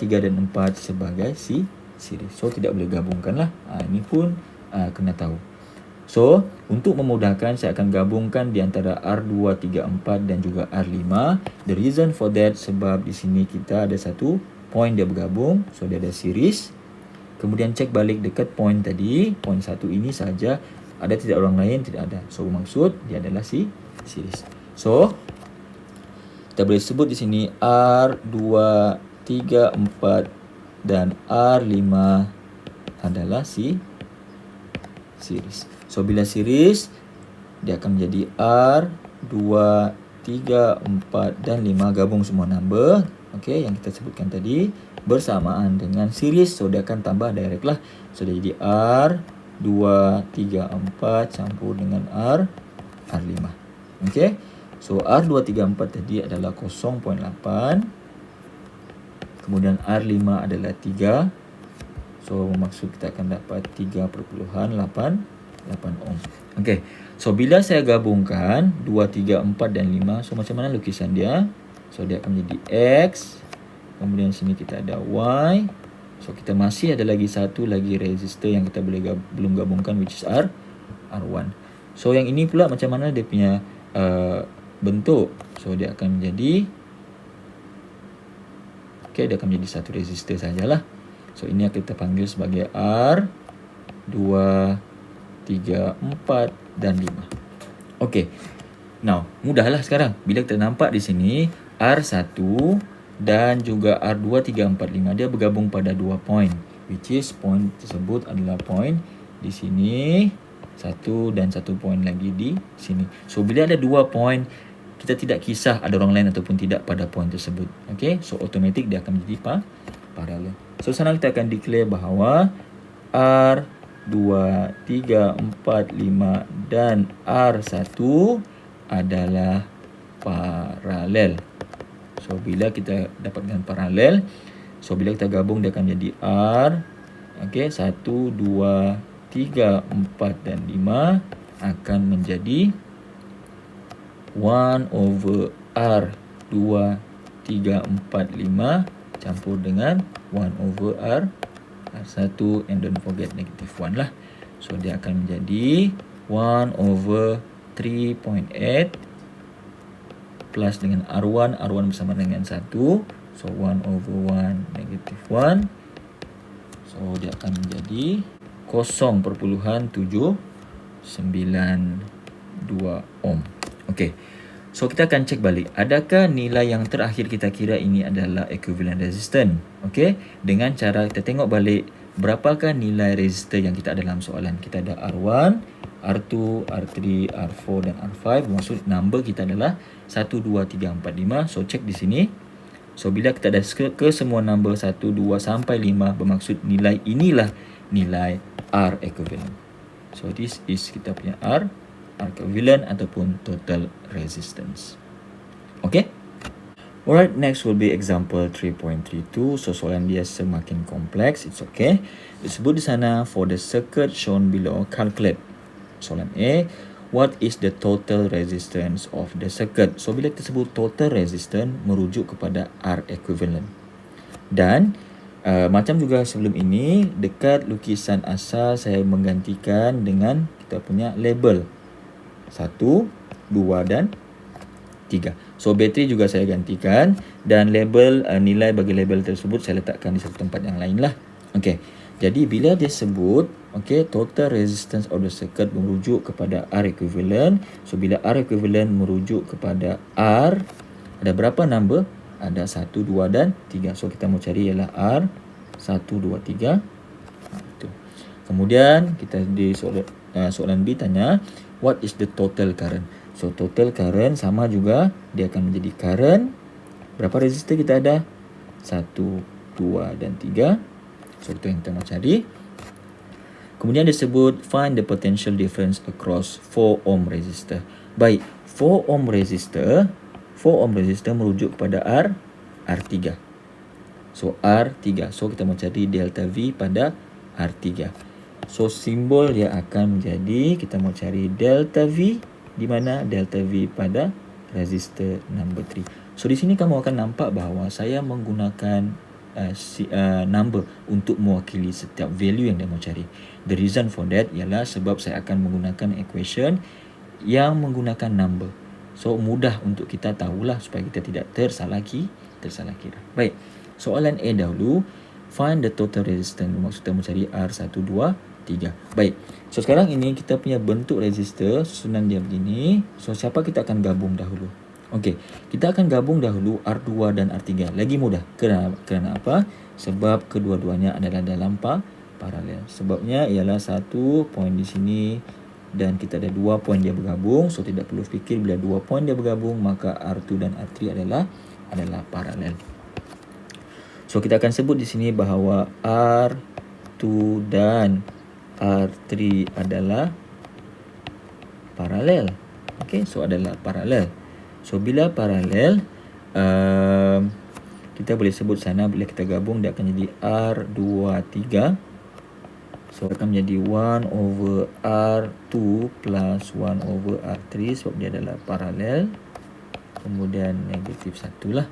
3 dan 4 sebagai series. So tidak boleh gabungkan lah. Ini pun kena tahu. So untuk memudahkan saya akan gabungkan di antara R234 dan juga R5. The reason for that sebab di sini kita ada satu point dia bergabung. So dia ada series. Kemudian cek balik dekat point tadi, point 1 ini saja ada tidak orang lain? Tidak ada. So bermaksud dia adalah series. So kita boleh sebut di sini R234 dan R5 adalah series. So bila series dia akan menjadi R2, 3, 4 dan 5 gabung semua number, okey, yang kita sebutkan tadi bersamaan dengan series. So dia akan tambah direct lah. So dia jadi R2, 3, 4 campur dengan R5. Okey. So R2, 3, 4 tadi adalah 0.8. Kemudian R5 adalah 3. So maksud kita akan dapat 3.88 ohm. Okey. So bila saya gabungkan 2, 3, 4 dan 5, so macam mana lukisan dia? So dia akan menjadi X. Kemudian sini kita ada Y. So kita masih ada lagi satu lagi resistor yang kita belum gabungkan, which is R1. So yang ini pula macam mana dia punya bentuk? So dia akan menjadi, okay, dia akan menjadi satu resistor sajalah. So ini yang kita panggil sebagai R2, 3, 4 dan 5. Okey. Now, mudahlah sekarang. Bila kita nampak di sini R1 dan juga R2, 3, 4, 5 dia bergabung pada 2 point, which is point tersebut adalah point di sini, 1 dan 1 point lagi di sini. So bila ada 2 point, kita tidak kisah ada orang lain ataupun tidak pada point tersebut. Okay, so automatic dia akan menjadi parallel. So sekarang kita akan declare bahawa R2, 3, 4, 5 dan R1 adalah paralel. So bila kita dapatkan paralel, so bila kita gabung dia akan menjadi R. Okey, 1, 2, 3, 4 dan 5 akan menjadi 1 over R 2, 3, 4, 5 campur dengan 1 over R1 and don't forget negative 1 lah. So dia akan menjadi 1 over 3.8 plus dengan R1 bersama dengan 1. So 1 over 1 negative 1. So dia akan menjadi 0.792 ohm. Okey. So kita akan cek balik, adakah nilai yang terakhir kita kira ini adalah equivalent resistance. Okey, dengan cara kita tengok balik berapakah nilai resistor yang kita ada dalam soalan. Kita ada R1, R2, R3, R4 dan R5. Maksud number kita adalah 1, 2, 3, 4, 5. So check di sini. So bila kita ada ke semua number 1, 2 sampai 5, bermaksud nilai inilah nilai R equivalent. So this is kita punya R equivalent ataupun total resistance. Okay. Alright, next will be example 3.32. So soalan dia semakin kompleks. It's okay. Disebut di sana, for the circuit shown below, calculate. Soalan A, what is the total resistance of the circuit? So bila kita sebut total resistance, merujuk kepada R equivalent. Dan macam juga sebelum ini, dekat lukisan asal saya menggantikan dengan kita punya label 1, 2 dan 3. So bateri juga saya gantikan dan label nilai bagi label tersebut saya letakkan di satu tempat yang lain lah. Okey. Jadi bila dia sebut total resistance of the circuit merujuk kepada R equivalent. So bila R equivalent merujuk kepada R, ada berapa number? Ada 1, 2 dan 3. So kita mau cari ialah R 1, 2, 3. Itu. Kemudian kita di soalan B tanya, what is the total current? So total current sama juga, dia akan menjadi current. Berapa resistor kita ada? 1, 2 dan 3. So itu yang kita mau cari. Kemudian disebut find the potential difference across 4 ohm resistor. Baik, 4 ohm resistor merujuk kepada R3. So R3. So kita mau cari delta V pada R3. So simbol dia akan menjadi, kita mau cari delta V di mana delta V pada resistor number 3. So di sini kamu akan nampak bahawa saya menggunakan number untuk mewakili setiap value yang dia mau cari. The reason for that ialah sebab saya akan menggunakan equation yang menggunakan number. So mudah untuk kita tahulah supaya kita tidak tersalah kira. Baik. Soalan A dahulu, find the total resistance. Maksud kita mencari R1, 2, 3. Baik. So sekarang ini kita punya bentuk resistor susunan dia begini. So siapa kita akan gabung dahulu? Okey, kita akan gabung dahulu R2 dan R3. Lagi mudah. Kerana apa? Sebab kedua-duanya adalah dalam paralel. Sebabnya ialah satu point di sini dan kita ada 2 point dia bergabung. So tidak perlu fikir, bila 2 point dia bergabung maka R2 dan R3 adalah paralel. So kita akan sebut di sini bahawa R2 dan R3 adalah paralel. Okey, so adalah paralel. So bila paralel, kita boleh sebut sana bila kita gabung dia akan jadi R23. So akan menjadi 1 over R2 plus 1 over R3 sebab dia adalah paralel. Kemudian negatif 1 lah.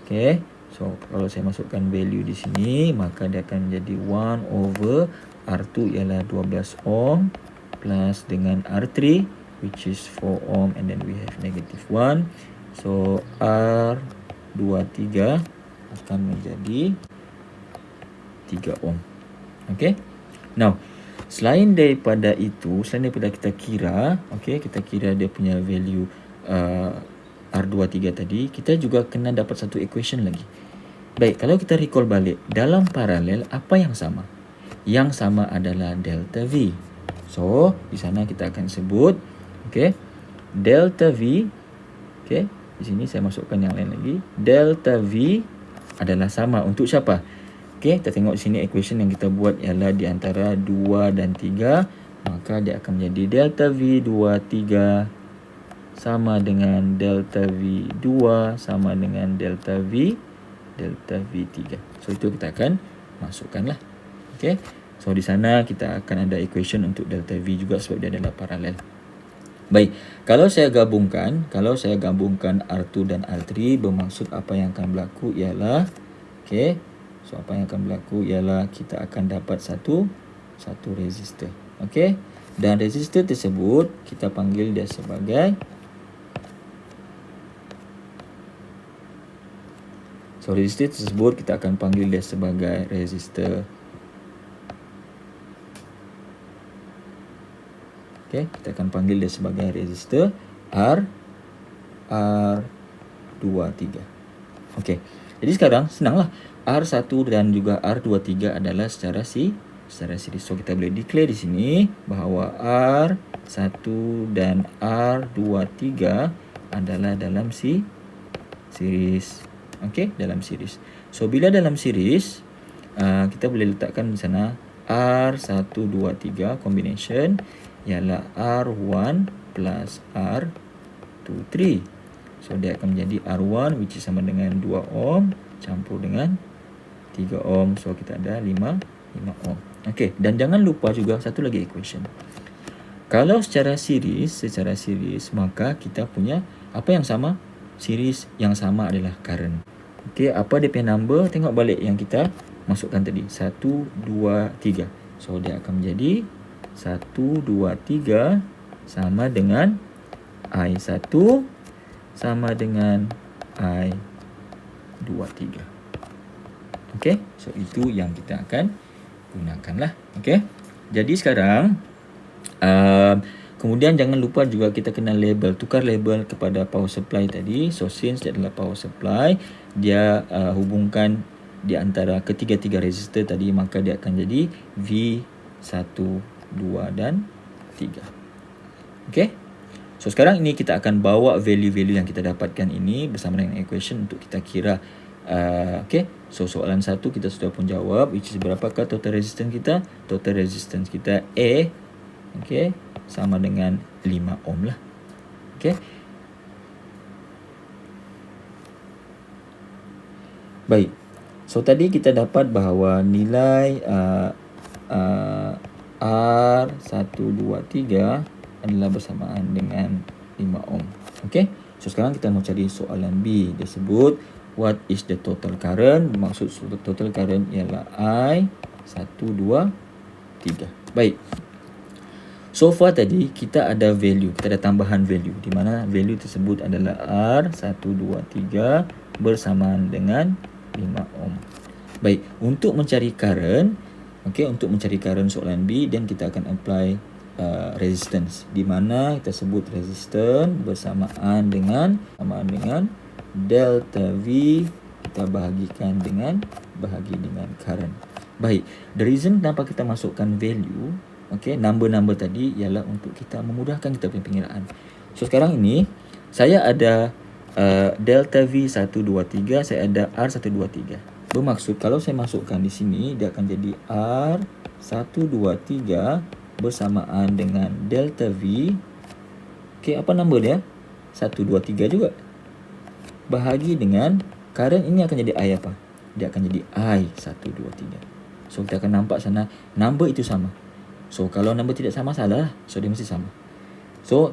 Okay. So kalau saya masukkan value di sini, maka dia akan menjadi 1 over R2 ialah 12 ohm plus dengan R3 which is 4 ohm and then we have negative 1. So R23 akan menjadi 3 ohm. Okay. Now, Selain daripada kita kira, okey, kita kira dia punya value R23 tadi, kita juga kena dapat satu equation lagi. Baik, kalau kita recall balik, dalam paralel apa yang sama? Yang sama adalah delta V. So, di sana kita akan sebut, okey, delta V, okey, di sini saya masukkan yang lain lagi. Delta V adalah sama untuk siapa? Okey, kita tengok sini equation yang kita buat ialah di antara 2 dan 3. Maka dia akan menjadi delta V23 sama dengan delta V2 sama dengan delta V3. So, itu kita akan masukkanlah. Okey. So, di sana kita akan ada equation untuk delta V juga sebab dia adalah paralel. Baik, kalau saya gabungkan R2 dan R3, bermaksud apa yang akan berlaku ialah, okey, so apa yang akan berlaku ialah kita akan dapat satu resistor. Okey, dan resistor tersebut kita panggil dia sebagai, so resistor tersebut kita akan panggil dia sebagai resistor. Okey, kita akan panggil dia sebagai resistor R23. Okey, jadi sekarang senanglah. R1 dan juga R23 adalah secara series. So, kita boleh declare di sini bahawa R1 dan R23 adalah dalam series. Okey, dalam series. So, bila dalam series, kita boleh letakkan di sana R123 combination ialah R1 plus R23. So, dia akan menjadi R1 which is sama dengan 2 ohm campur dengan 3 ohm. So, kita ada 5 ohm. Okey, dan jangan lupa juga satu lagi equation. Kalau secara series, maka kita punya apa yang sama? Series yang sama adalah current. Okey, apa dia punya number? Tengok balik yang kita masukkan tadi. 1, 2, 3. So, dia akan menjadi 1, 2, 3 sama dengan I1 sama dengan I23. Okey, so itu yang kita akan gunakanlah. Okey, jadi sekarang kemudian jangan lupa juga kita kena tukar label kepada power supply tadi. So, since dia adalah power supply, dia hubungkan di antara ketiga-tiga resistor tadi, maka dia akan jadi V1, 2 dan 3. Okey, so sekarang ini kita akan bawa value-value yang kita dapatkan ini bersama dengan equation untuk kita kira. Okey, so soalan 1 kita sudah pun jawab, which is berapakah total resistance kita? Total resistance kita A, okey, sama dengan 5 ohm lah. Okey, baik, so tadi kita dapat bahawa nilai R123 adalah bersamaan dengan 5 ohm. Okey, so sekarang kita mau cari soalan B. Dia sebut what is the total current? Maksud total current ialah I123. Baik, so far tadi kita ada value, kita ada tambahan value di mana value tersebut adalah R123 bersamaan dengan 5 ohm. Baik, untuk mencari current, okey, untuk mencari current soalan B, dan kita akan apply resistance, di mana kita sebut resistance bersamaan dengan delta V kita bahagi dengan current. Baik, the reason kenapa kita masukkan value, okey, number tadi ialah untuk kita memudahkan kita punya pengiraan. So, sekarang ini saya ada delta V123, saya ada R123. Bermaksud kalau saya masukkan di sini, dia akan jadi R123 bersamaan dengan delta V. Okey, apa number dia? 123 juga. Bahagi dengan current, ini akan jadi I apa? Dia akan jadi I123. So, kita akan nampak sana number itu sama. So, kalau number tidak sama, salah. So, dia mesti sama. So,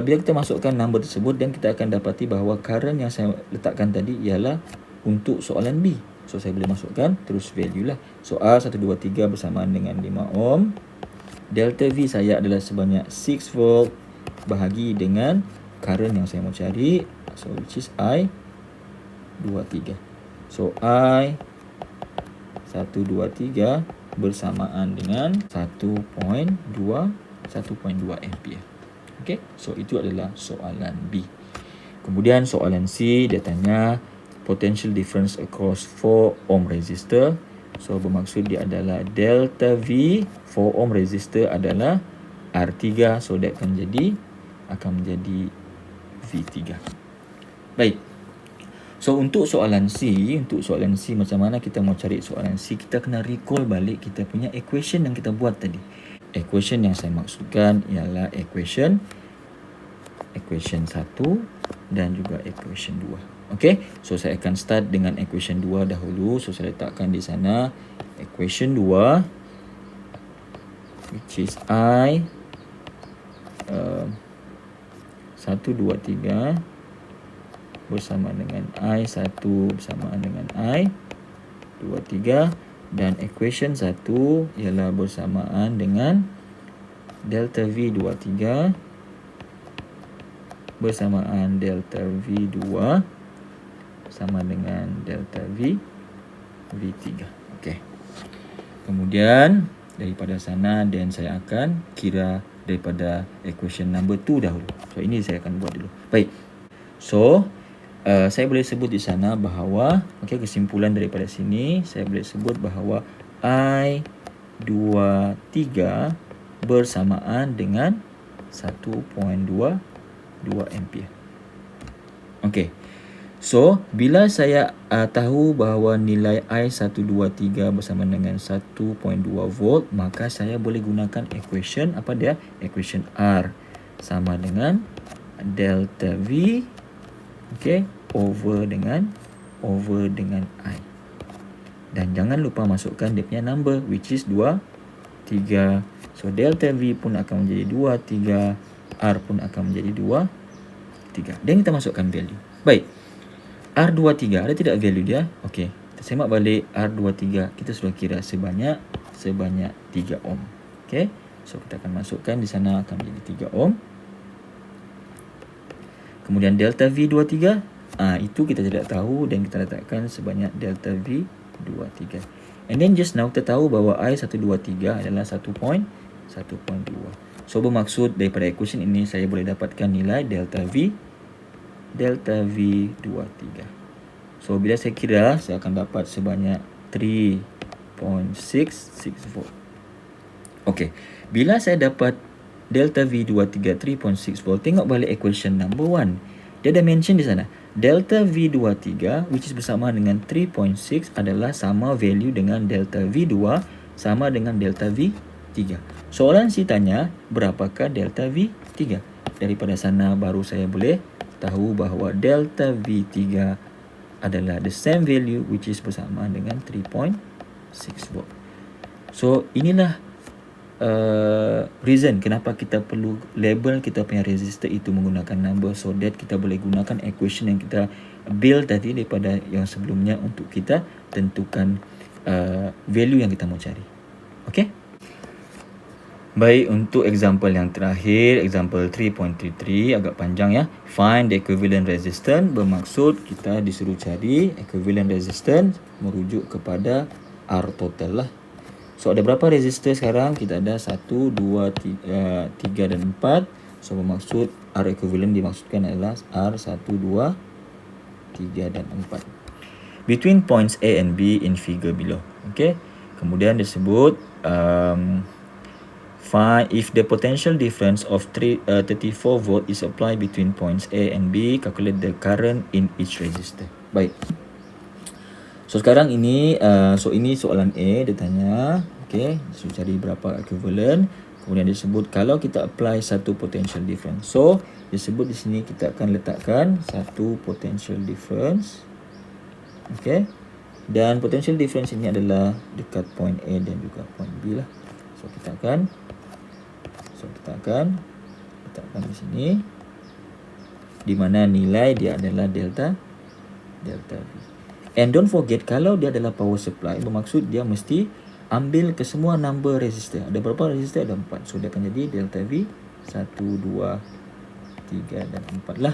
bila kita masukkan number tersebut, dan kita akan dapati bahawa current yang saya letakkan tadi ialah untuk soalan B. So, saya boleh masukkan terus value lah. So, R123 bersamaan dengan 5 ohm. Delta V saya adalah sebanyak 6 volt bahagi dengan current yang saya mau cari. So, which is I23. So, I123 bersamaan dengan 1.2 ampere. Okey, so itu adalah soalan B. Kemudian soalan C, dia tanya potential difference across 4 ohm resistor. So bermaksud dia adalah delta V 4 ohm resistor adalah R3, so that akan menjadi V3. Baik. So untuk soalan C macam mana kita mau cari soalan C? Kita kena recall balik kita punya equation yang kita buat tadi. Equation yang saya maksudkan ialah equation 1 dan juga equation 2. Okey, so saya akan start dengan equation 2 dahulu. So saya letakkan di sana equation 2 which is I 1, 2, 3 bersama dengan I1 bersamaan dengan I2, 3, dan equation 1 ialah bersamaan dengan delta V23 bersamaan delta V2 sama dengan delta V3. Okey. Kemudian daripada sana dan saya akan kira daripada equation number 2 dahulu. So ini saya akan buat dulu. Baik. So saya boleh sebut di sana bahawa kesimpulan daripada sini saya boleh sebut bahawa I23 bersamaan dengan 1.22 ampere. Okey. So bila saya tahu bahawa nilai I123 bersama dengan 1.2 volt, maka saya boleh gunakan equation apa dia? Equation R sama dengan delta V over dengan I. Dan jangan lupa masukkan dia punya number which is 2, 3. So delta V pun akan menjadi 2, 3. R pun akan menjadi 2, 3. Dan kita masukkan value. Baik. R23 ada tidak value dia? Okey. Kita semak balik R23 kita sudah kira sebanyak 3 ohm. Okey. So kita akan masukkan di sana akan menjadi 3 ohm. Kemudian delta V23 itu kita tidak tahu dan kita letakkan sebanyak delta V23. And then just now kita tahu bahawa I123 adalah 1.2. So bermaksud daripada equation ini saya boleh dapatkan nilai delta V23. So bila saya kira saya akan dapat sebanyak 3.66 volt. Okey. Bila saya dapat delta V23 3.6 volt, tengok balik equation number 1. Dia ada mention di sana delta V23 which is bersama dengan 3.6 adalah sama value dengan delta V2 sama dengan delta V3. Soalan si tanya berapakah delta V3. Daripada sana baru saya boleh tahu bahawa delta V3 adalah the same value which is bersama dengan 3.6 volt. So inilah reason kenapa kita perlu label kita punya resistor itu menggunakan number, so that kita boleh gunakan equation yang kita build tadi daripada yang sebelumnya untuk kita tentukan value yang kita mau cari. Okey. Baik, untuk example yang terakhir, example 3.33 agak panjang ya. Find the equivalent resistance, bermaksud kita disuruh cari equivalent resistance merujuk kepada R total lah. So ada berapa resistor sekarang? Kita ada 1, 2, 3 dan 4. So bermaksud R equivalent dimaksudkan adalah R1, 2, 3 dan 4. Between points A and B in figure below. Okay. Kemudian disebut find if the potential difference of 34 volt is applied between points A and B, calculate the current in each resistor. Baik. So sekarang ini ini soalan A, dia tanya so cari berapa equivalent. Kemudian disebut kalau kita apply satu potential difference. So disebut di sini kita akan letakkan satu potential difference. Dan potential difference ini adalah dekat point A dan juga point B lah. So kita akan letakkan di sini, di mana nilai dia adalah delta V. And don't forget, kalau dia adalah power supply, bermaksud dia mesti ambil ke semua number resistor. Ada berapa resistor? Ada 4. So dia akan jadi delta V 1, 2, 3 dan 4 lah.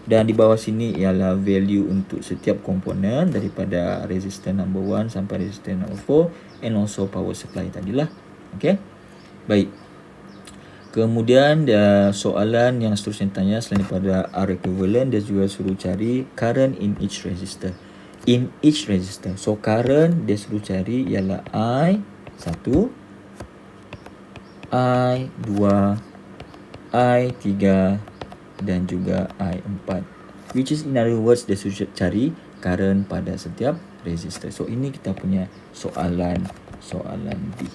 Dan di bawah sini ialah value untuk setiap komponen daripada resistor number 1 sampai resistor number 4 and also power supply tadilah. Okey. Baik. Kemudian soalan yang seterusnya tanya selain daripada R equivalent, dia juga suruh cari current in each resistor. In each resistor. So current dia suruh cari ialah I1, I2, I3 dan juga I4. Which is in other words dia suruh cari current pada setiap resistor. So ini kita punya soalan D.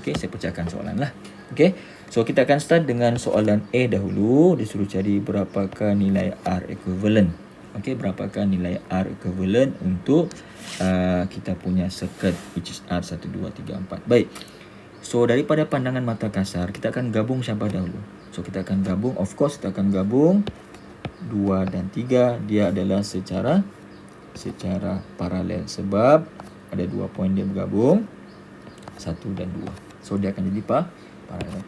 Okey, saya pecahkan soalan lah. Okey. So kita akan start dengan soalan A dahulu. Dia suruh cari berapakah nilai R equivalent. Okey, berapakah nilai R equivalent untuk kita punya circuit which is R1, 2, 3, 4. Baik. So daripada pandangan mata kasar, kita akan gabung siapa dahulu? So kita akan gabung, of course kita akan gabung 2 dan 3. Dia adalah secara paralel sebab ada 2 poin dia bergabung, 1 dan 2. So dia akan jadi paralel.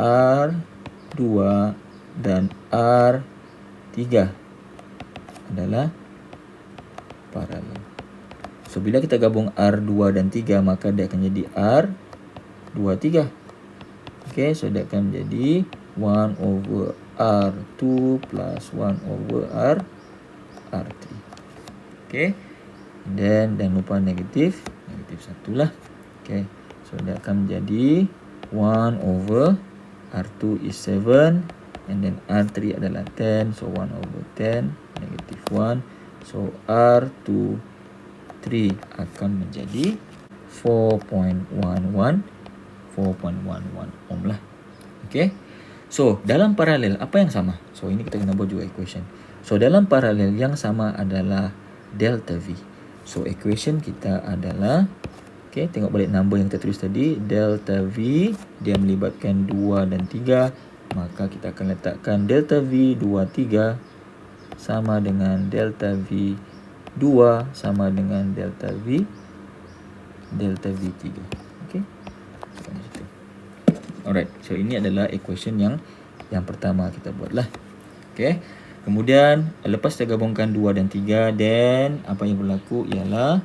R2 dan R3 adalah paralel. So bila kita gabung R2 dan 3 maka dia akan jadi R23. Okay, so dia akan menjadi 1 over R2 plus 1 over R3. Okay, dan lupa negatif 1 lah. Okay, so dia akan menjadi 1 over R2 is 7 and then R3 adalah 10, so 1 over 10 negatif 1, so R23 akan menjadi 4.11 ohm lah. Okay, so dalam paralel apa yang sama? So ini kita kena buat juga equation. So dalam paralel yang sama adalah delta V. So equation kita adalah, okay, tengok balik number yang kita tulis tadi, delta V dia melibatkan 2 dan 3, maka kita akan letakkan delta V 23 sama dengan delta V 2 sama dengan delta V 3. Okay, alright, so ini adalah equation yang pertama kita buatlah. Okay, kemudian lepas kita gabungkan 2 dan 3, then apa yang berlaku ialah,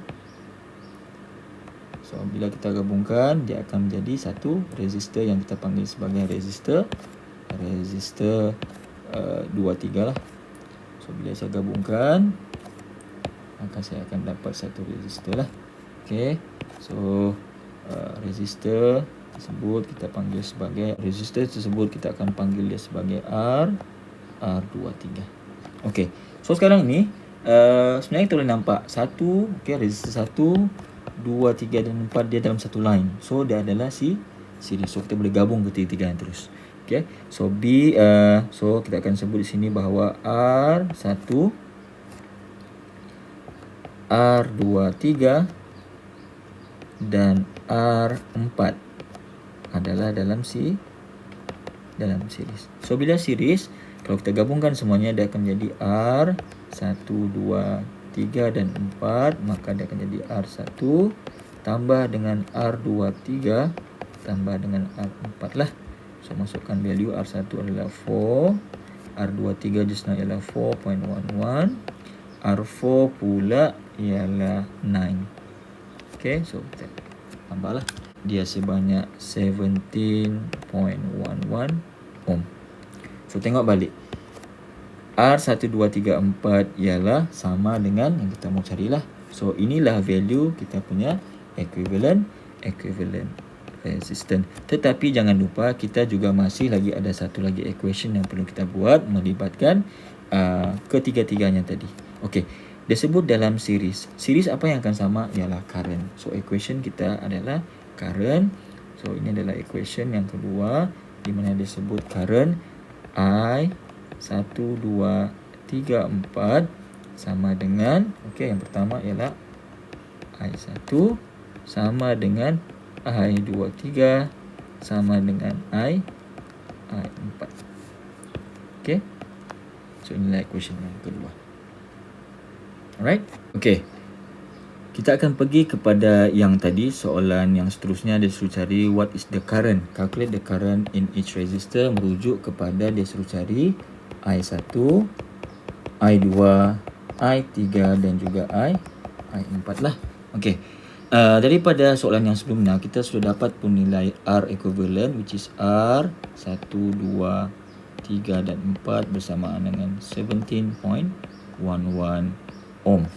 so bila kita gabungkan dia akan menjadi satu resistor yang kita panggil sebagai resistor 23 lah. So bila saya gabungkan maka saya akan dapat satu resistor lah. Okay, so resistor tersebut kita panggil sebagai kita akan panggil dia sebagai R23. Okay, so sekarang ni sebenarnya kita boleh nampak satu, okay, resistor 1, 2, 3 dan 4 dia dalam satu line. So dia adalah series. So kita boleh gabung ketiga-tiga yang terus. Okay, so so kita akan sebut di sini bahawa R1, R23 dan R4 adalah dalam series. So bila series, kalau kita gabungkan semuanya dia akan menjadi R1, 2, 3 dan 4, maka dia akan jadi R1 tambah dengan R23 tambah dengan R4 lah. So masukkan value R1 adalah 4, R23 just now ialah 4.11, R4 pula ialah 9. Okay, so kita tambahlah. Dia sebanyak 17.11 ohm. So tengok balik. R1, 2, 3, 4 ialah sama dengan yang kita mau carilah. So inilah value kita punya equivalent resistance. Tetapi jangan lupa kita juga masih lagi ada satu lagi equation yang perlu kita buat melibatkan ketiga-tiganya tadi. Okey, disebut dalam series. Series apa yang akan sama ialah current. So equation kita adalah current. So ini adalah equation yang kedua di mana disebut current I 1, 2, 3, 4 sama dengan, okey, yang pertama ialah I1 sama dengan I23 sama dengan I4. Okey. So inilah equation yang kedua. Alright. Okey. Kita akan pergi kepada yang tadi, soalan yang seterusnya dia suruh cari what is the current. Calculate the current in each resistor, merujuk kepada dia suruh cari I1, I2, I3 dan juga I4 lah. Okey. Daripada soalan yang sebelumnya, kita sudah dapat pun nilai R equivalent, which is R 1, 2, 3 dan 4 bersamaan dengan 17.11 ohm.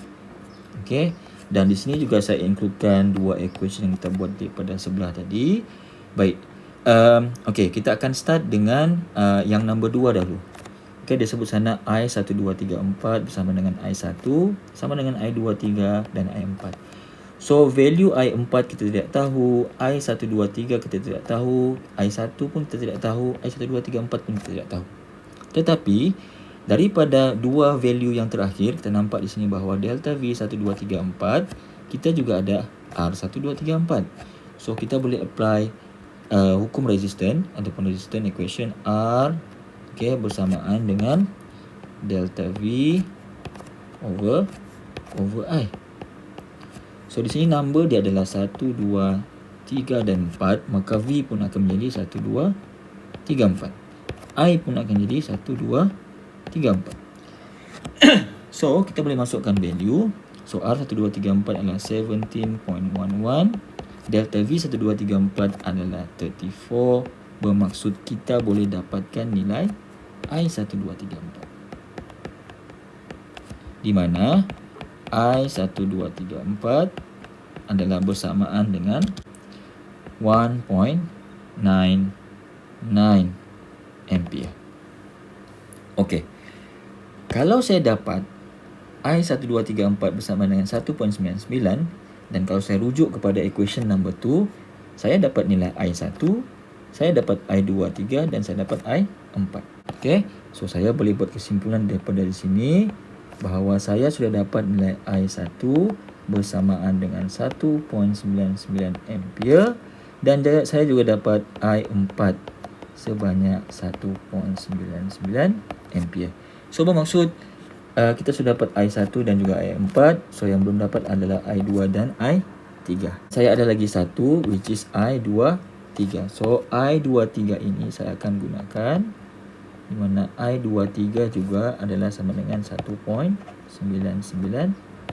Okey. Dan di sini juga saya includekan dua equation yang kita buat daripada sebelah tadi. Baik. Okey, kita akan start dengan yang nombor 2 dahulu. Okey, dia sebut sana I1, 2, 3, 4 bersama dengan I1 sama dengan I2, 3 dan I4. So, value I4 kita tidak tahu, I1, 2, 3 kita tidak tahu, I1 pun kita tidak tahu, I1, 2, 3, 4 pun kita tidak tahu. Tetapi, daripada dua value yang terakhir, kita nampak di sini bahawa delta V 1, 2, 3, 4, kita juga ada R 1, 2, 3, 4. So, kita boleh apply hukum resistan ataupun resistant equation R, okay, bersamaan dengan delta V over I. So, di sini number dia adalah 1, 2, 3 dan 4. Maka V pun akan menjadi 1, 2, 3, 4. I pun akan jadi 1, 2, 3, 4. So, kita boleh masukkan value. So, R 1, 2, 3, 4 adalah 17.11. Delta V 1, 2, 3, 4 adalah 34. Bermaksud kita boleh dapatkan nilai I 1, 2, 3, 4. Di mana I 1, 2, 3, 4 adalah bersamaan dengan 1.99 ampere. Okey. Kalau saya dapat I 1, 2, 3, 4 bersama dengan 1.99 dan kalau saya rujuk kepada equation number 2, saya dapat nilai I1, saya dapat I2, 3 dan saya dapat I4. Okey. So, saya boleh buat kesimpulan daripada di sini bahawa saya sudah dapat nilai I1 bersamaan dengan 1.99 ampere dan saya juga dapat I4 sebanyak 1.99 ampere. So, bermaksud kita sudah dapat I1 dan juga I4. So, yang belum dapat adalah I2 dan I3. Saya ada lagi satu, which is I2, 3. So, I2, 3 ini saya akan gunakan, di mana I2, 3 juga adalah sama dengan 1.99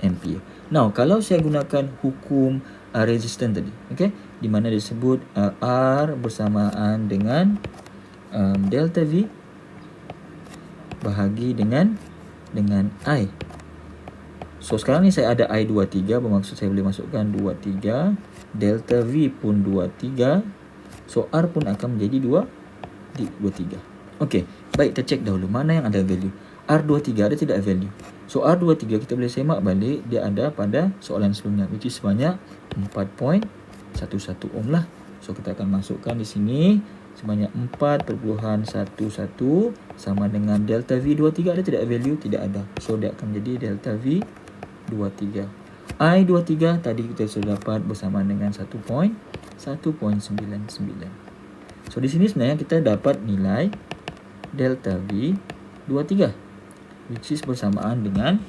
ampere. Now, kalau saya gunakan hukum resistan tadi, okay, di mana disebut R bersamaan dengan delta V bahagi dengan I. So, sekarang ni saya ada I2, 3. Bermaksud saya boleh masukkan 2, 3. Delta V pun 2, 3. So, R pun akan menjadi 2, 3. Okey, baik, kita cek dahulu mana yang ada value. R23 ada tidak value. So, R23 kita boleh semak balik, dia ada pada soalan sebelumnya, which is sebanyak 4.11 ohm lah. So, kita akan masukkan di sini sebanyak 4.11 sama dengan delta V23 ada tidak value? Tidak ada. So, dia akan menjadi delta V23. I23 tadi kita sudah dapat bersamaan dengan 1.99. So, di sini sebenarnya kita dapat nilai delta V23, which is bersamaan dengan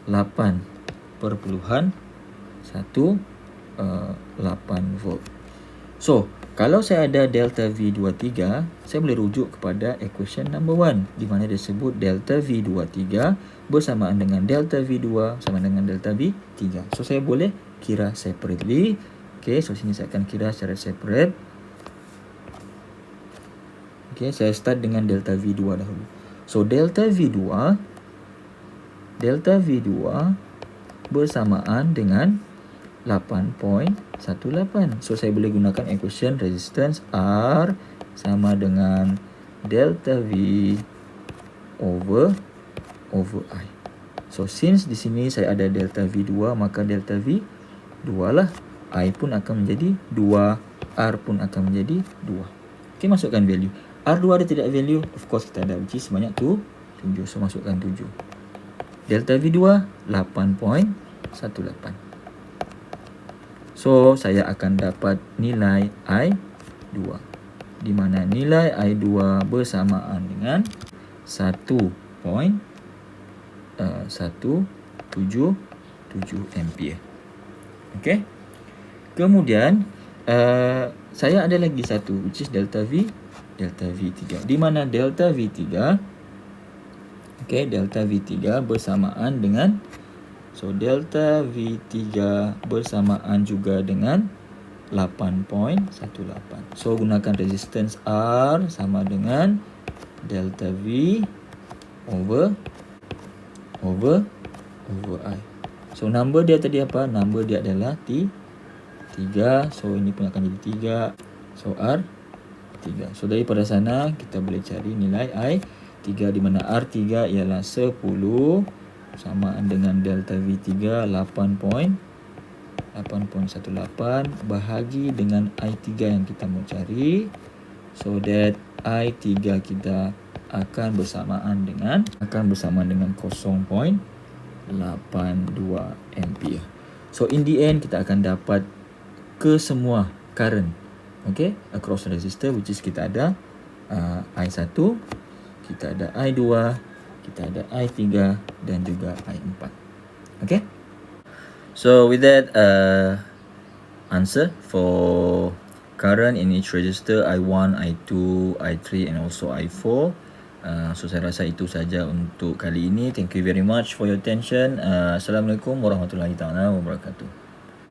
8.18 volt. So, kalau saya ada delta V23, saya boleh rujuk kepada equation number 1, di mana disebut delta V23 bersamaan dengan delta V2 sama dengan delta V3. So, saya boleh kira separately. Okay, so sini saya akan kira secara separate. Okay, saya start dengan delta V2 dahulu. So, delta V2 bersamaan dengan 8.18. So, saya boleh gunakan equation resistance R sama dengan delta V over I. So, since di sini saya ada delta V2, maka delta V2 lah. I pun akan menjadi 2, R pun akan menjadi 2. Okay, masukkan value. R2 ada tidak value? Of course kita ada, which is sebanyak 7. So, masukkan 7. Delta V2, 8.18. So, saya akan dapat nilai I2, di mana nilai I2 bersamaan dengan 1.177 ampere. Okay. Kemudian, saya ada lagi satu, which is delta V3, di mana delta V3, Okay, delta V3 bersamaan dengan, so delta V3 bersamaan juga dengan 8.18. So gunakan resistance R sama dengan delta V over I. So number dia tadi apa? Number dia adalah 3. So ini pun akan jadi 3. So R 3. So daripada sana kita boleh cari nilai I 3, di mana R3 ialah 10 samaan dengan delta V3 8.18 bahagi dengan I3 yang kita mau cari. So that I3 kita akan bersamaan dengan 0.82 ampere. So in the end kita akan dapat kesemua current, okay, across resistor, which is kita ada I1, kita ada I2, kita ada I3 dan juga I4. Okay. So with that answer for current in each register I1, I2, I3 and also I4. So saya rasa itu saja untuk kali ini. Thank you very much for your attention. Assalamualaikum warahmatullahi taala wabarakatuh.